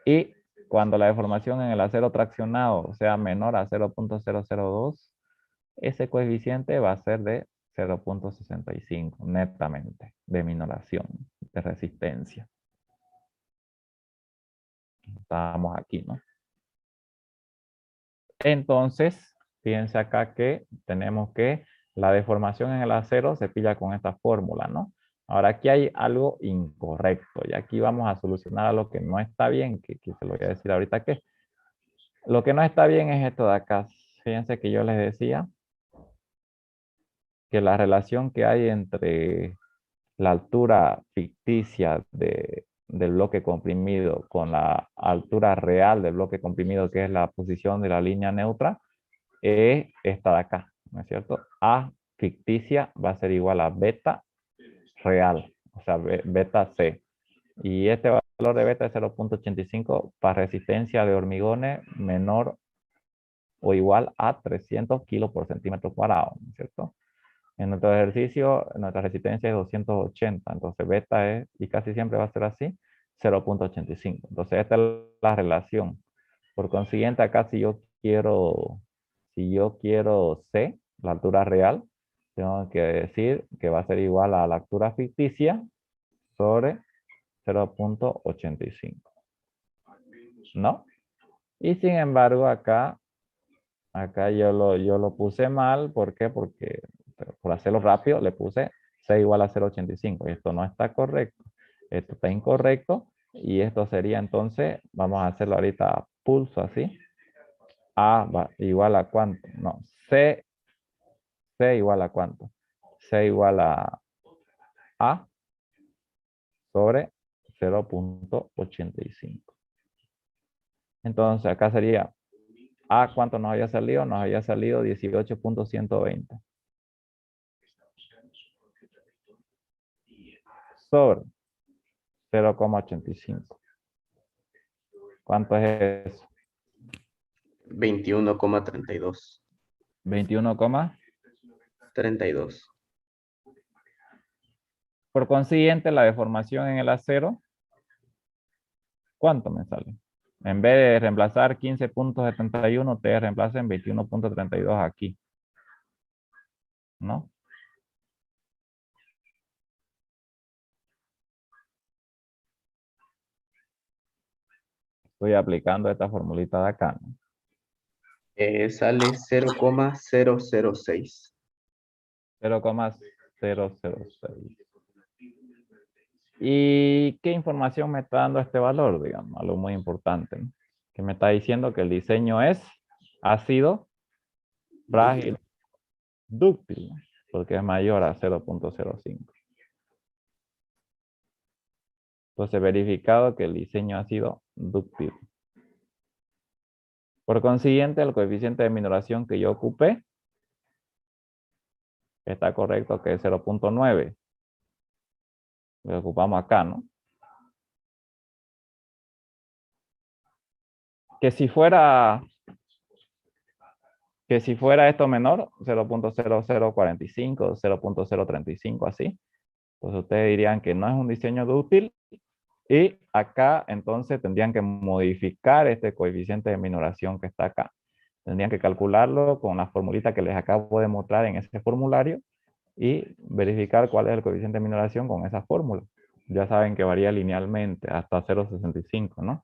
A: Y cuando la deformación en el acero traccionado sea menor a 0.002, ese coeficiente va a ser de 0.65 netamente de minoración, de resistencia. Estamos aquí, ¿no? Entonces, fíjense acá que tenemos que la deformación en el acero se pilla con esta fórmula, ¿no? Ahora aquí hay algo incorrecto y aquí vamos a solucionar algo que no está bien, que se lo voy a decir ahorita que Lo que no está bien es esto de acá. Fíjense que yo les decía que la relación que hay entre la altura ficticia del bloque comprimido con la altura real del bloque comprimido, que es la posición de la línea neutra, es esta de acá, ¿no es cierto? A ficticia va a ser igual a beta real, o sea, beta C. Y este valor de beta es 0.85 para resistencia de hormigones menor o igual a 300 kilos por centímetro cuadrado, ¿no es cierto? En nuestro ejercicio, nuestra resistencia es 280, entonces beta es, y casi siempre va a ser así, 0.85. Entonces esta es la relación. Por consiguiente, acá si yo quiero C, la altura real, tengo que decir que va a ser igual a la altura ficticia sobre 0.85. ¿No? Y sin embargo, acá yo lo puse mal. ¿Por qué? Porque por hacerlo rápido le puse C igual a 0.85. Y esto no está correcto. Esto está incorrecto. Y esto sería entonces, vamos a hacerlo ahorita a pulso así. A va igual a cuánto. No, C igual a cuánto. C igual A sobre 0.85. Entonces acá sería A, ¿cuánto nos había salido? Nos había salido 18.120 sobre 0.85. ¿Cuánto es eso?
C: 21,32.
A: 21,
C: 32.
A: por consiguiente, la deformación en el acero, ¿cuánto me sale? En vez de reemplazar 15.71, ustedes reemplacen 21.32 aquí, ¿no? Estoy aplicando esta formulita de acá, ¿no?
C: Sale 0,006.
A: 0,006. ¿Y qué información me está dando este valor? Digamos, algo muy importante, ¿no? Que me está diciendo que el diseño es ácido, frágil, dúctil, ¿no? Porque es mayor a 0.05. Entonces, verificado que el diseño ha sido dúctil. Por consiguiente, el coeficiente de minoración que yo ocupé está correcto, que es 0.9. Lo ocupamos acá, ¿no? Que si fuera esto menor, 0.0045, 0.035, así, pues ustedes dirían que no es un diseño dúctil. Y acá entonces tendrían que modificar este coeficiente de minoración que está acá. Tendrían que calcularlo con la formulita que les acabo de mostrar en ese formulario y verificar cuál es el coeficiente de minoración con esa fórmula. Ya saben que varía linealmente hasta 0.65, ¿no?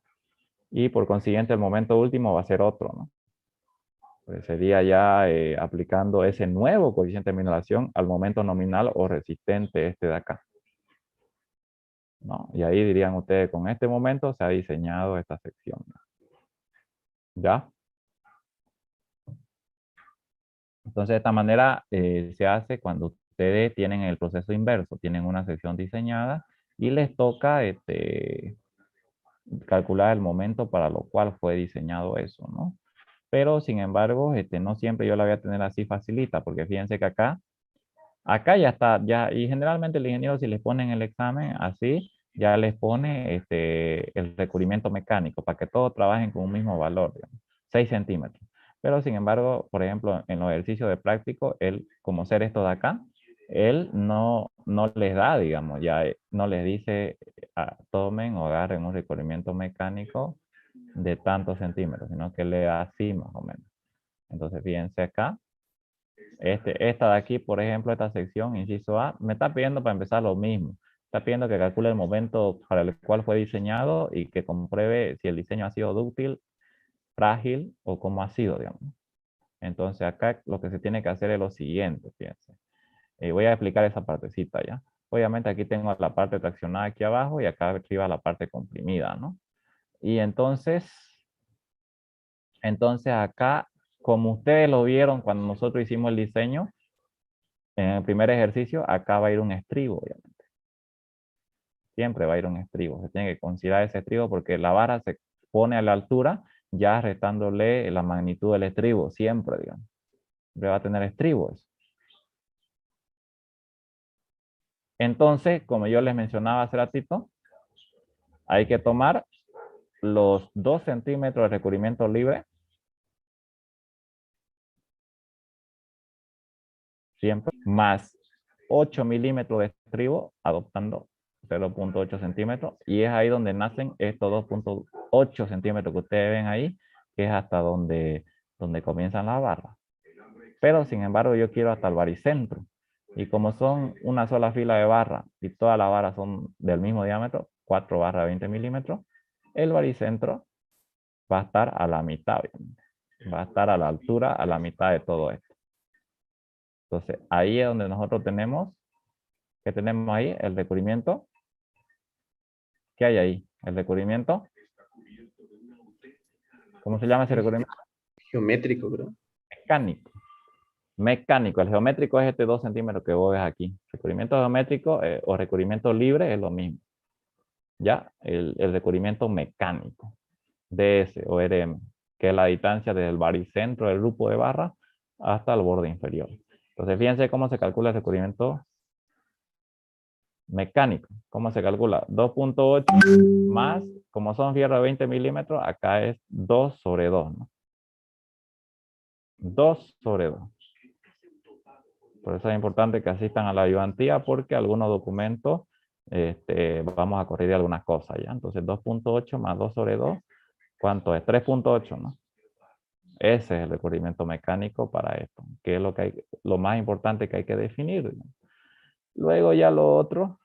A: Y por consiguiente el momento último va a ser otro, ¿no? Pues sería ya aplicando ese nuevo coeficiente de minoración al momento nominal o resistente este de acá, ¿no? Y ahí dirían ustedes, con este momento se ha diseñado esta sección, ¿ya? Entonces, de esta manera se hace cuando ustedes tienen el proceso inverso, tienen una sección diseñada y les toca calcular el momento para lo cual fue diseñado eso, ¿no? Pero, sin embargo, no siempre yo la voy a tener así facilita, porque fíjense que acá ya está, ya, y generalmente el ingeniero si les pone en el examen así, ya les pone el recubrimiento mecánico para que todos trabajen con un mismo valor, digamos, 6 centímetros. Pero sin embargo, por ejemplo, en los ejercicios de práctico, él, como ser esto de acá, él no les da, digamos, ya no les dice tomen o agarren un recubrimiento mecánico de tantos centímetros, sino que le da así más o menos. Entonces, fíjense acá, esta de aquí, por ejemplo, esta sección, inciso A, me está pidiendo para empezar lo mismo. Está pidiendo que calcule el momento para el cual fue diseñado y que compruebe si el diseño ha sido dúctil, frágil o cómo ha sido, digamos. Entonces acá lo que se tiene que hacer es lo siguiente, fíjense. Voy a explicar esa partecita ya. Obviamente aquí tengo la parte traccionada aquí abajo y acá arriba la parte comprimida, ¿no? Y entonces, Entonces acá, como ustedes lo vieron cuando nosotros hicimos el diseño, en el primer ejercicio, acá va a ir un estribo, obviamente. Siempre va a ir un estribo. Se tiene que considerar ese estribo porque la vara se pone a la altura ya restándole la magnitud del estribo, siempre, digamos. Siempre va a tener estribos. Entonces, como yo les mencionaba hace ratito, hay que tomar los 2 centímetros de recubrimiento libre. Siempre. Más 8 milímetros de estribo, adoptando 0.8 centímetros. Y es ahí donde nacen estos 2.8 centímetros que ustedes ven ahí, que es hasta donde comienzan las barras. Pero, sin embargo, yo quiero hasta el baricentro. Y como son una sola fila de barras y todas las barras son del mismo diámetro, 4 barras de 20 milímetros, el baricentro va a estar a la mitad, obviamente. Va a estar a la altura, a la mitad de todo esto. Entonces, ahí es donde nosotros tenemos, ¿qué tenemos ahí? El recubrimiento. ¿Qué hay ahí? El recubrimiento. ¿Cómo se llama ese recubrimiento?
C: Geométrico, creo.
A: Mecánico. Mecánico. El geométrico es este 2 centímetros que vos ves aquí. Recubrimiento geométrico o recubrimiento libre es lo mismo. ¿Ya? El recubrimiento mecánico. DS o RM, que es la distancia desde el baricentro del grupo de barra hasta el borde inferior. Entonces, fíjense cómo se calcula el recubrimiento mecánico. ¿Cómo se calcula? 2.8 más, como son fierros de 20 milímetros, acá es 2 sobre 2, ¿no? 2 sobre 2. Por eso es importante que asistan a la ayudantía porque algunos documentos vamos a corregir algunas cosas, ¿ya? Entonces 2.8 más 2 sobre 2, ¿cuánto es? 3.8, ¿no? Ese es el recubrimiento mecánico para esto, que es lo más importante que hay que definir, ¿no? Luego ya lo otro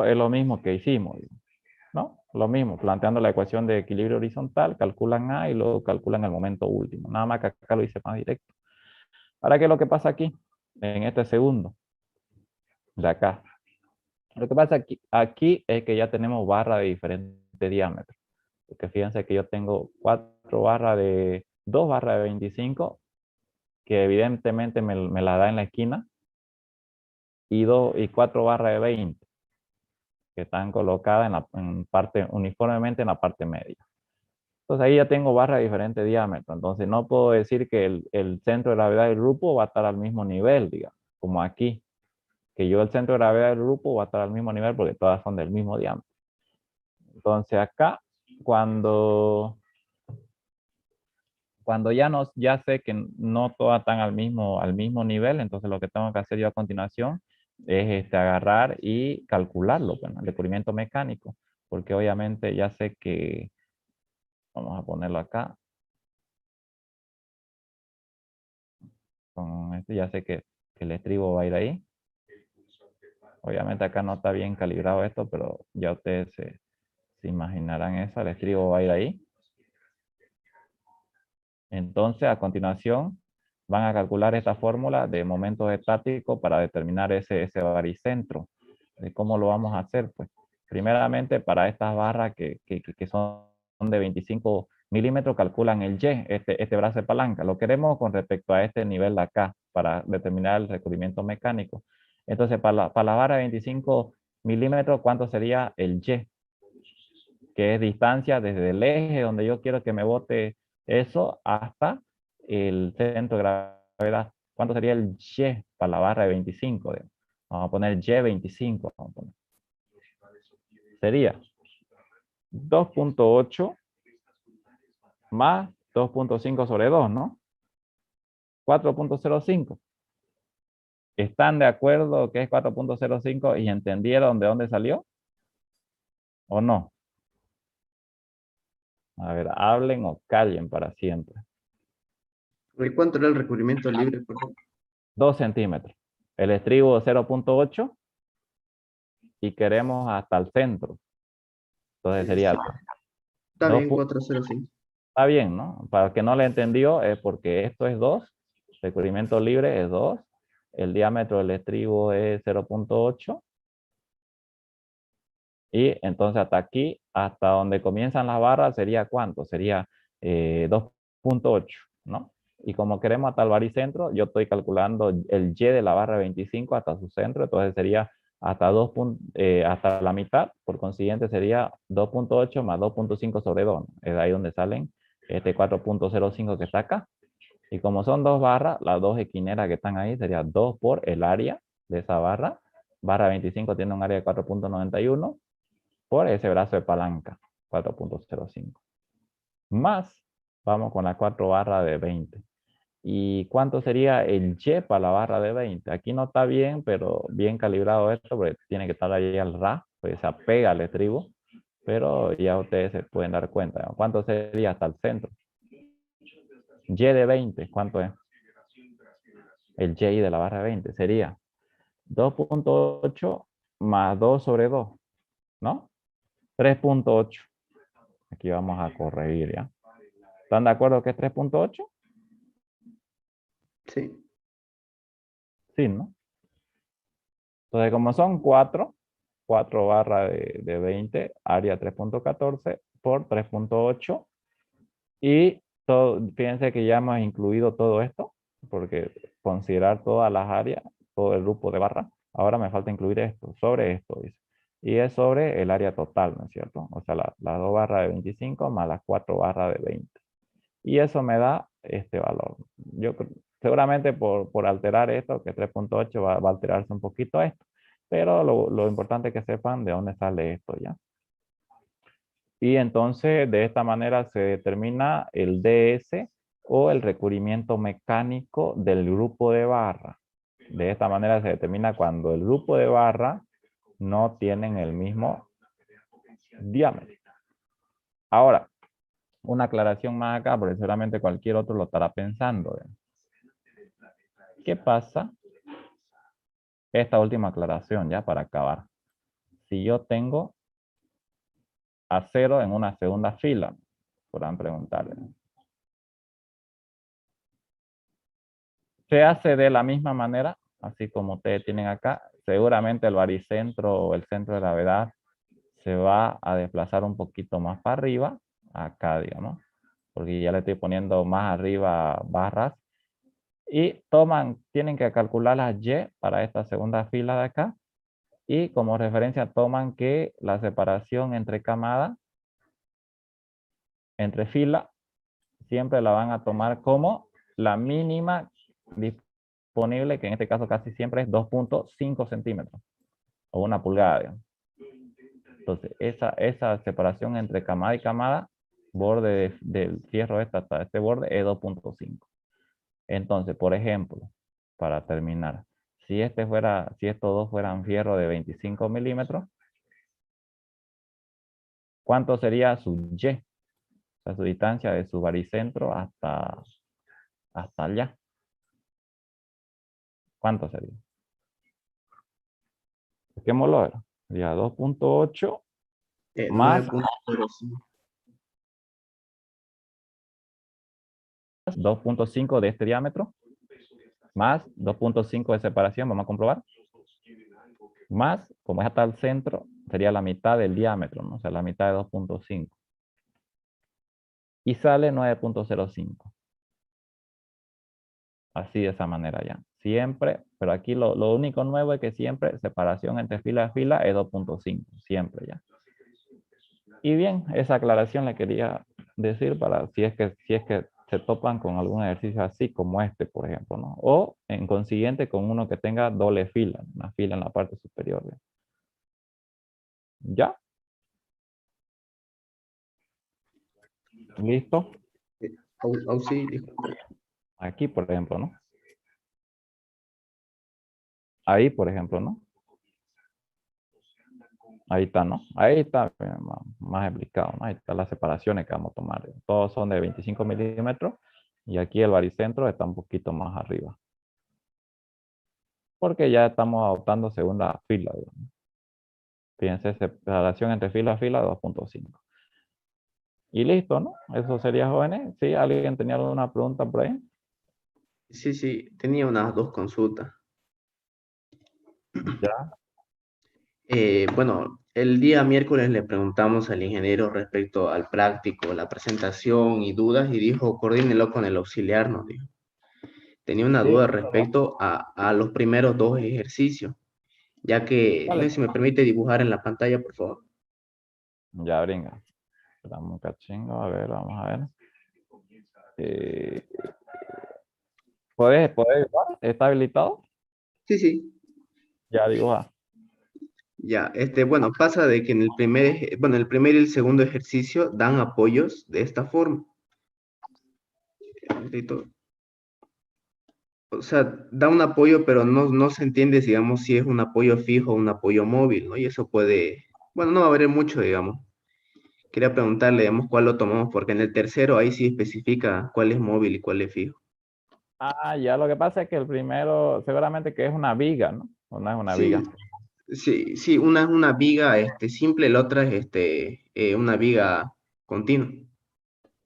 A: es lo mismo que hicimos, ¿no? Lo mismo, planteando la ecuación de equilibrio horizontal, calculan A y luego calculan el momento último. Nada más que acá lo hice más directo. Ahora, ¿qué es lo que pasa aquí? En este segundo, de acá. Lo que pasa aquí es que ya tenemos barra de diferente diámetro. Porque fíjense que yo tengo 2 barras de 25, que evidentemente me la da en la esquina, y 4 barras de 20, que están colocadas uniformemente en la parte media. Entonces ahí ya tengo barras de diferente diámetro. Entonces no puedo decir que el centro de gravedad del grupo va a estar al mismo nivel, digamos, como aquí. Que el centro de gravedad del grupo va a estar al mismo nivel porque todas son del mismo diámetro. Entonces acá, cuando ya sé que no todas están al mismo nivel, entonces lo que tengo que hacer yo a continuación es agarrar y calcularlo, bueno, el recubrimiento mecánico, porque obviamente ya sé que, vamos a ponerlo acá, con ya sé que el estribo va a ir ahí. Obviamente acá no está bien calibrado esto, pero ya ustedes se imaginarán eso, el estribo va a ir ahí. Entonces, a continuación, van a calcular esta fórmula de momentos estáticos para determinar ese baricentro. ¿Cómo lo vamos a hacer? Pues, primeramente, para estas barras que son de 25 milímetros, calculan el Y, este brazo de palanca. Lo queremos con respecto a este nivel de acá, para determinar el recubrimiento mecánico. Entonces, para la barra de 25 milímetros, ¿cuánto sería el Y? Que es distancia desde el eje donde yo quiero que me bote eso hasta el centro de gravedad. ¿Cuánto sería el Y para la barra de 25? Vamos a poner Y 25. Sería 2.8 más 2.5 sobre 2, ¿no? 4.05. ¿Están de acuerdo que es 4.05 y entendieron de dónde salió? ¿O no? A ver, hablen o callen para siempre.
C: ¿Y cuánto era el recubrimiento libre, por ejemplo?
A: 2 centímetros. El estribo 0.8 y queremos hasta el centro. Entonces sería
C: Está
A: 2.
C: bien, 405.
A: Está bien, ¿no? Para el que no le entendió es porque esto es 2, recubrimiento libre es 2, el diámetro del estribo es 0.8 Y entonces hasta aquí, hasta donde comienzan las barras, ¿sería cuánto? Sería 2.8, ¿no? Y como queremos hasta el baricentro, yo estoy calculando el Y de la barra 25 hasta su centro, entonces sería hasta, hasta la mitad, por consiguiente sería 2.8 más 2.5 sobre 2, ¿no? Es ahí donde salen este 4.05 que está acá. Y como son dos barras, las dos esquineras que están ahí sería 2 por el área de esa barra. Barra 25 tiene un área de 4.91 por ese brazo de palanca, 4.05. Más, vamos con la 4 barra de 20. ¿Y cuánto sería el Y para la barra de 20? Aquí no está bien, pero bien calibrado esto, porque tiene que estar ahí al ras, pues se apega al estribo, pero ya ustedes se pueden dar cuenta, ¿no? ¿Cuánto sería hasta el centro? Y de 20, ¿cuánto es? El Y de la barra de 20 sería 2.8 más 2 sobre 2, ¿no? 3.8. Aquí vamos a corregir, ¿ya? ¿Están de acuerdo que es 3.8?
C: Sí.
A: Sí, ¿no? Entonces, como son 4 barras de 20, área 3.14 por 3.8. Y todo, fíjense que ya hemos incluido todo esto, porque considerar todas las áreas, todo el grupo de barras. Ahora me falta incluir esto, sobre esto, dice. Y es sobre el área total, ¿no es cierto? O sea, las 2 barras de 25 más las 4 barras de 20. Y eso me da este valor. Seguramente por alterar esto, que 3.8 va a alterarse un poquito esto. Pero lo importante es que sepan de dónde sale esto ya. Y entonces de esta manera se determina el DS o el recubrimiento mecánico del grupo de barra. De esta manera se determina cuando el grupo de barra no tienen el mismo diámetro. Ahora, una aclaración más acá, porque seguramente cualquier otro lo estará pensando. ¿Qué pasa? Esta última aclaración ya para acabar. Si yo tengo acero en una segunda fila, podrán preguntarle. Se hace de la misma manera, así como ustedes tienen acá. Seguramente el baricentro o el centro de gravedad se va a desplazar un poquito más para arriba, acá digamos, porque ya le estoy poniendo más arriba barras. Y tienen que calcular las Y para esta segunda fila de acá. Y como referencia toman que la separación entre camadas, entre fila, siempre la van a tomar como la mínima disponible, que en este caso casi siempre es 2.5 centímetros o 1 pulgada, digamos. Entonces, esa separación entre camada y camada, borde del fierro hasta este borde es 2.5. Entonces, por ejemplo, para terminar, si estos dos fueran fierro de 25 milímetros, ¿cuánto sería su Y? O sea, su distancia de su baricentro hasta allá. ¿Cuánto sería? Busquémoslo. Sería 2.8 más
C: 9.05.
A: 2.5 de este diámetro, más 2.5 de separación, vamos a comprobar, más, como es hasta el centro, sería la mitad del diámetro, ¿no? O sea, la mitad de 2.5. Y sale 9.05. Así de esa manera ya. Siempre, pero aquí lo único nuevo es que siempre separación entre fila a fila es 2.5. Siempre ya. Y bien, esa aclaración le quería decir para si es que se topan con algún ejercicio así como este, por ejemplo, ¿no? O en consiguiente con uno que tenga doble fila, una fila en la parte superior. ¿Ya? ¿Listo?
C: Sí, disculpe.
A: Aquí, por ejemplo, ¿no? Ahí, por ejemplo, ¿no? Ahí está, ¿no? Ahí está más explicado, ¿no? Ahí están las separaciones que vamos a tomar. Todos son de 25 milímetros y aquí el baricentro está un poquito más arriba. Porque ya estamos adoptando segunda fila, digamos. Fíjense, separación entre fila a fila 2.5. Y listo, ¿no? Eso sería, jóvenes. ¿Sí? ¿Alguien tenía alguna pregunta por ahí?
C: Sí, tenía unas dos consultas.
A: Ya.
C: Bueno, El día miércoles le preguntamos al ingeniero respecto al práctico, la presentación y dudas, y dijo, coordínelo con el auxiliar, nos dijo. Tenía una
A: Sí,
C: duda respecto a los primeros dos ejercicios, ya que, no sé
A: vale.
C: si me permite dibujar en la pantalla, por favor.
A: Ya brinca. Esperamos un cachingo, a ver, vamos a ver. Eh, ¿puedes dibujar? ¿Está habilitado?
C: Sí, sí.
A: Ya dibuja.
C: Ya, bueno, pasa de que en el bueno, el primer y el segundo ejercicio dan apoyos de esta forma. O sea, da un apoyo, pero no se entiende, digamos, si es un apoyo fijo o un apoyo móvil, ¿no? Y eso puede, bueno, no va a variar mucho, digamos. Quería preguntarle, digamos, cuál lo tomamos, porque en el tercero ahí sí especifica cuál es móvil y cuál es fijo.
A: Ah, ya, lo que pasa es que el primero, seguramente que es una viga, ¿no? ¿O no es una
C: Sí,
A: viga?
C: sí, sí, una es una viga simple, la otra es una viga continua.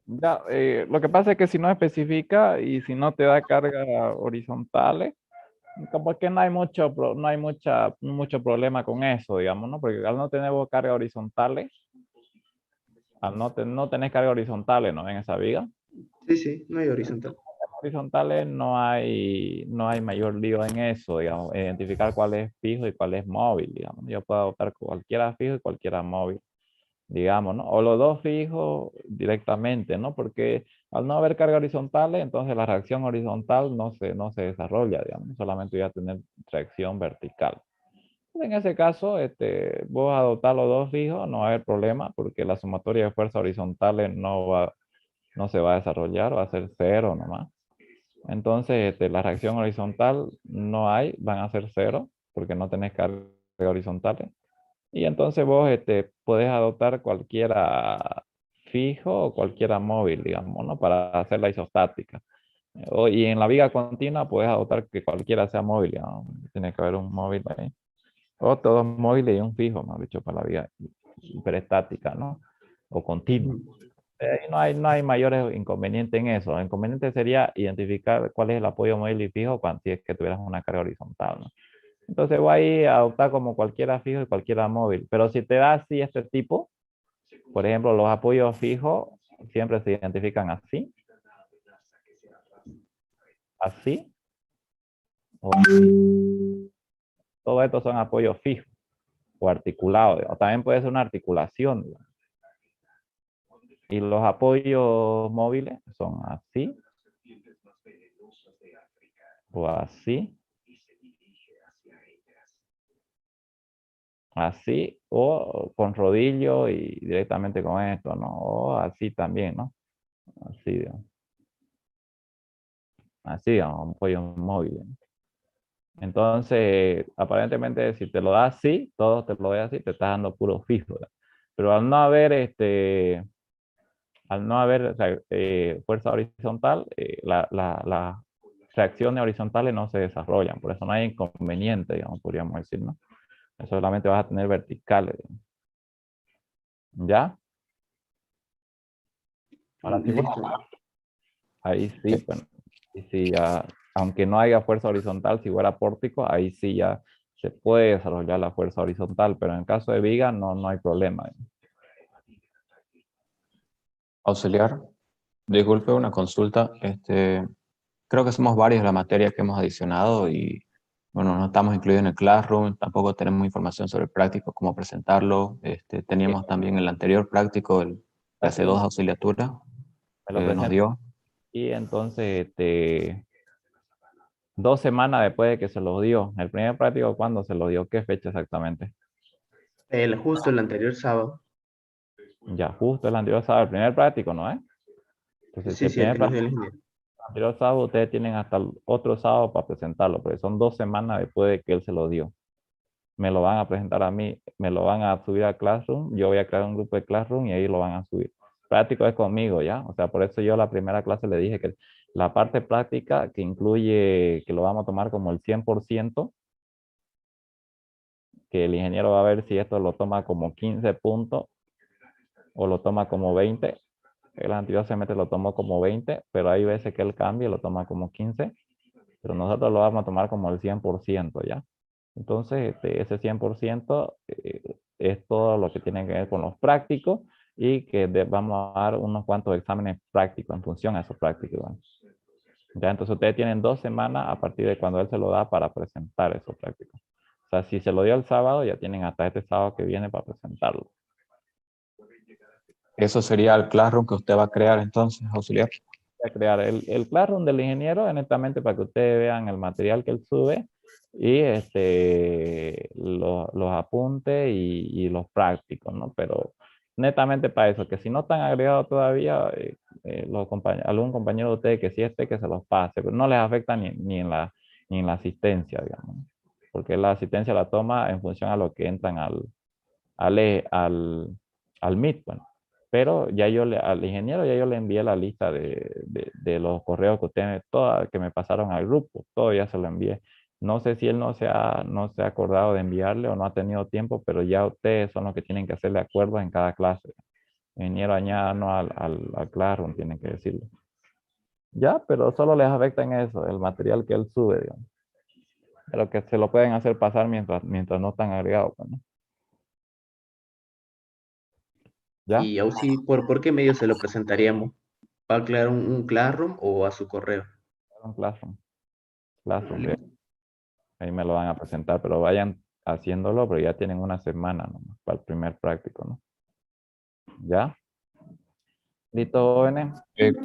A: Ya, lo que pasa es que si no especifica y si no te da carga horizontales, como que no hay no hay mucho problema con eso, digamos, ¿no? Porque al no tener vos carga horizontales, al no tener carga horizontales, ¿no? En esa viga,
C: Sí, sí, no hay horizontal.
A: horizontales no hay mayor lío en eso, digamos, identificar cuál es fijo y cuál es móvil, digamos. Yo puedo adoptar cualquiera fijo y cualquiera móvil, digamos, ¿no? O los dos fijos directamente, ¿no? Porque al no haber carga horizontales, entonces la reacción horizontal no se desarrolla, digamos, solamente voy a tener reacción vertical. En ese caso, vos adoptar los dos fijos, no va a haber problema, porque la sumatoria de fuerzas horizontales no se va a desarrollar, va a ser cero nomás. Entonces, la reacción horizontal no hay, van a ser cero, porque no tenés carga horizontales. Y entonces vos podés adoptar cualquiera fijo o cualquiera móvil, digamos, ¿no? Para hacer la isostática. Y en la viga continua puedes adoptar que cualquiera sea móvil, digamos. Tiene que haber un móvil ahí. O todos móviles y un fijo, mejor dicho, para la viga hiperestática, ¿no? O continua.
C: Ujú.
A: Ahí no hay mayores inconvenientes en eso. El inconveniente sería identificar cuál es el apoyo móvil y fijo cuando si es que tuvieras una carga horizontal, ¿no? Entonces voy a ir a adoptar como cualquiera fijo y cualquiera móvil. Pero si te da así este tipo, por ejemplo, los apoyos fijos siempre se identifican así, así, o así. Todo esto son apoyos fijos o articulados. O también puede ser una articulación, digamos. Y los apoyos móviles son así, o así, así, o con rodillo y directamente con esto, ¿no? O así también, ¿no? Así, digamos. Así, digamos, un apoyo móvil. Entonces, aparentemente, si te lo da así, todo te lo da así, te está dando puro fijo, ¿verdad? Pero al no haber o sea, fuerza horizontal, las reacciones horizontales no se desarrollan, por eso no hay inconveniente, digamos, podríamos decir, ¿no? Solamente vas a tener verticales, digamos. ¿Ya? Ahora sí, bueno,
C: Listo.
A: ahí sí, bueno, y sí, ya, aunque no haya fuerza horizontal, si fuera pórtico, ahí sí ya se puede desarrollar la fuerza horizontal, pero en el caso de viga no hay problema.
D: Auxiliar, disculpe una consulta. Creo que somos varios la materia que hemos adicionado y, bueno, no estamos incluidos en el Classroom, tampoco tenemos información sobre el práctico, cómo presentarlo. Teníamos también el anterior práctico, el de hace dos auxiliaturas,
A: Me lo
D: que nos
A: presento
D: dio.
A: y entonces 2 semanas después de que se lo dio. El primer práctico, ¿cuándo se lo dio? ¿Qué fecha exactamente?
C: Justo el anterior sábado.
A: Ya, justo el anterior sábado, el primer práctico, ¿no es? Entonces, si
C: Sí,
A: el
C: sí, el
A: primer
C: que nos dio
A: práctico
C: el ingeniero.
A: el anterior sábado, ustedes tienen hasta el otro sábado para presentarlo, porque son 2 semanas después de que él se lo dio. Me lo van a presentar a mí, me lo van a subir a Classroom, yo voy a crear un grupo de Classroom y ahí lo van a subir. Práctico es conmigo, ¿ya? O sea, por eso yo la primera clase le dije que la parte práctica que incluye, que lo vamos a tomar como el 100%, que el ingeniero va a ver si esto lo toma como 15 puntos o lo toma como 20. El anterior semestre lo tomó como 20, pero hay veces que él cambia y lo toma como 15, pero nosotros lo vamos a tomar como el 100%, ¿ya? Entonces, ese 100% es todo lo que tiene que ver con los prácticos y que vamos a dar unos cuantos exámenes prácticos en función a esos prácticos. ¿Vale? Ya, entonces ustedes tienen 2 semanas a partir de cuando él se lo da para presentar esos prácticos. O sea, si se lo dio el sábado, ya tienen hasta este sábado que viene para presentarlo.
D: Eso sería el Classroom que usted va a crear entonces, auxiliar.
A: A crear el Classroom del ingeniero es netamente para que ustedes vean el material que él sube y los apuntes y los prácticos, ¿no? Pero netamente para eso, que si no están agregados todavía, algún compañero de ustedes que sí esté, que se los pase, pero no les afecta ni en la asistencia, digamos, ¿no? Porque la asistencia la toma en función a lo que entran al Meet, bueno. Pero ya al ingeniero ya yo le envié la lista de los correos que ustedes, que me pasaron al grupo, todo ya se lo envié. No sé si él no se ha acordado de enviarle o no ha tenido tiempo, pero ya ustedes son los que tienen que hacerle acuerdos en cada clase. Ingeniero, añádanos al Classroom, tienen que decirlo. Ya, pero solo les afecta en eso, el material que él sube, digamos. Pero que se lo pueden hacer pasar mientras no están agregados, pues, ¿no? ¿Ya?
C: Y Auxi, ¿por qué medio se lo presentaríamos? ¿Va a crear un Classroom o a su correo?
A: Un Classroom. Ahí me lo van a presentar, pero vayan haciéndolo, pero ya tienen una semana nomás para el primer práctico, ¿no? ¿Ya? ¿Listo, jóvenes?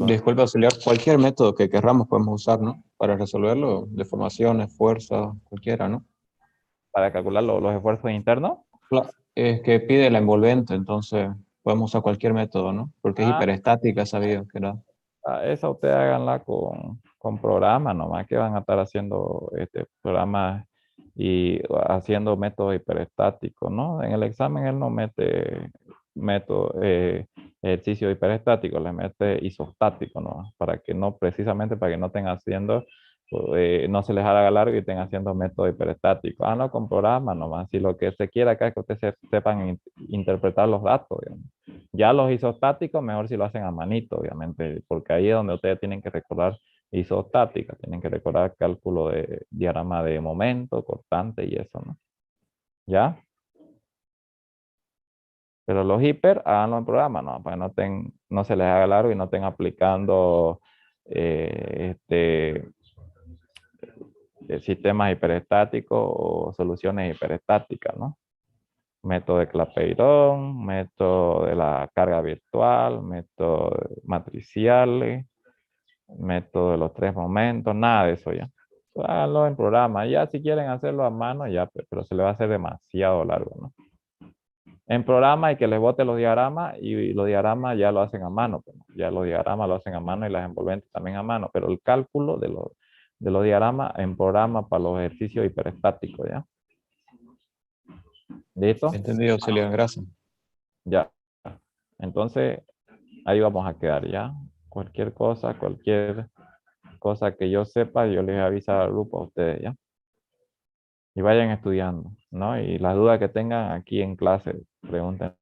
D: Disculpe, auxiliar, cualquier método que querramos podemos usar, ¿no? Para resolverlo, deformaciones, fuerza, cualquiera, ¿no?
A: Para calcular los esfuerzos internos.
D: Es que pide la envolvente, entonces podemos usar cualquier método, ¿no? Porque es hiperestática, sabido que era.
A: Esa ustedes háganla con programas, nomás que van a estar haciendo programas y haciendo métodos hiperestáticos, ¿no? En el examen él no mete ejercicio hiperestático, le mete isostático, ¿no? Precisamente para que no estén haciendo, no se les haga largo y estén haciendo método hiperestático. No, con programas nomás. Si lo que se quiere acá es que ustedes sepan interpretar los datos, digamos. Ya los isostáticos, mejor si lo hacen a manito, obviamente, porque ahí es donde ustedes tienen que recordar isostática, tienen que recordar cálculo de diagrama de momento, cortante y eso, ¿no? ¿Ya? Pero los hiper, háganlo en programa, ¿no? Para que no se les haga largo y no estén aplicando sistemas hiperestáticos o soluciones hiperestáticas, ¿no? Método de Clapeyron, método de la carga virtual, método matriciales, método de los 3 momentos, nada de eso ya. Háganlo en programa. Ya si quieren hacerlo a mano, ya, pero se le va a hacer demasiado largo, ¿no? En programa hay que les bote los diagramas y los diagramas ya lo hacen a mano. Pues, ¿no? Ya los diagramas lo hacen a mano y las envolventes también a mano, pero el cálculo de los diagramas en programa para los ejercicios hiperestáticos, ¿ya? ¿Listo?
D: Entendido, auxiliar, gracias.
A: Ya. Entonces, ahí vamos a quedar, ¿ya? Cualquier cosa que yo sepa, yo les aviso al grupo a ustedes, ¿ya? Y vayan estudiando, ¿no? Y las dudas que tengan aquí en clase, pregunten.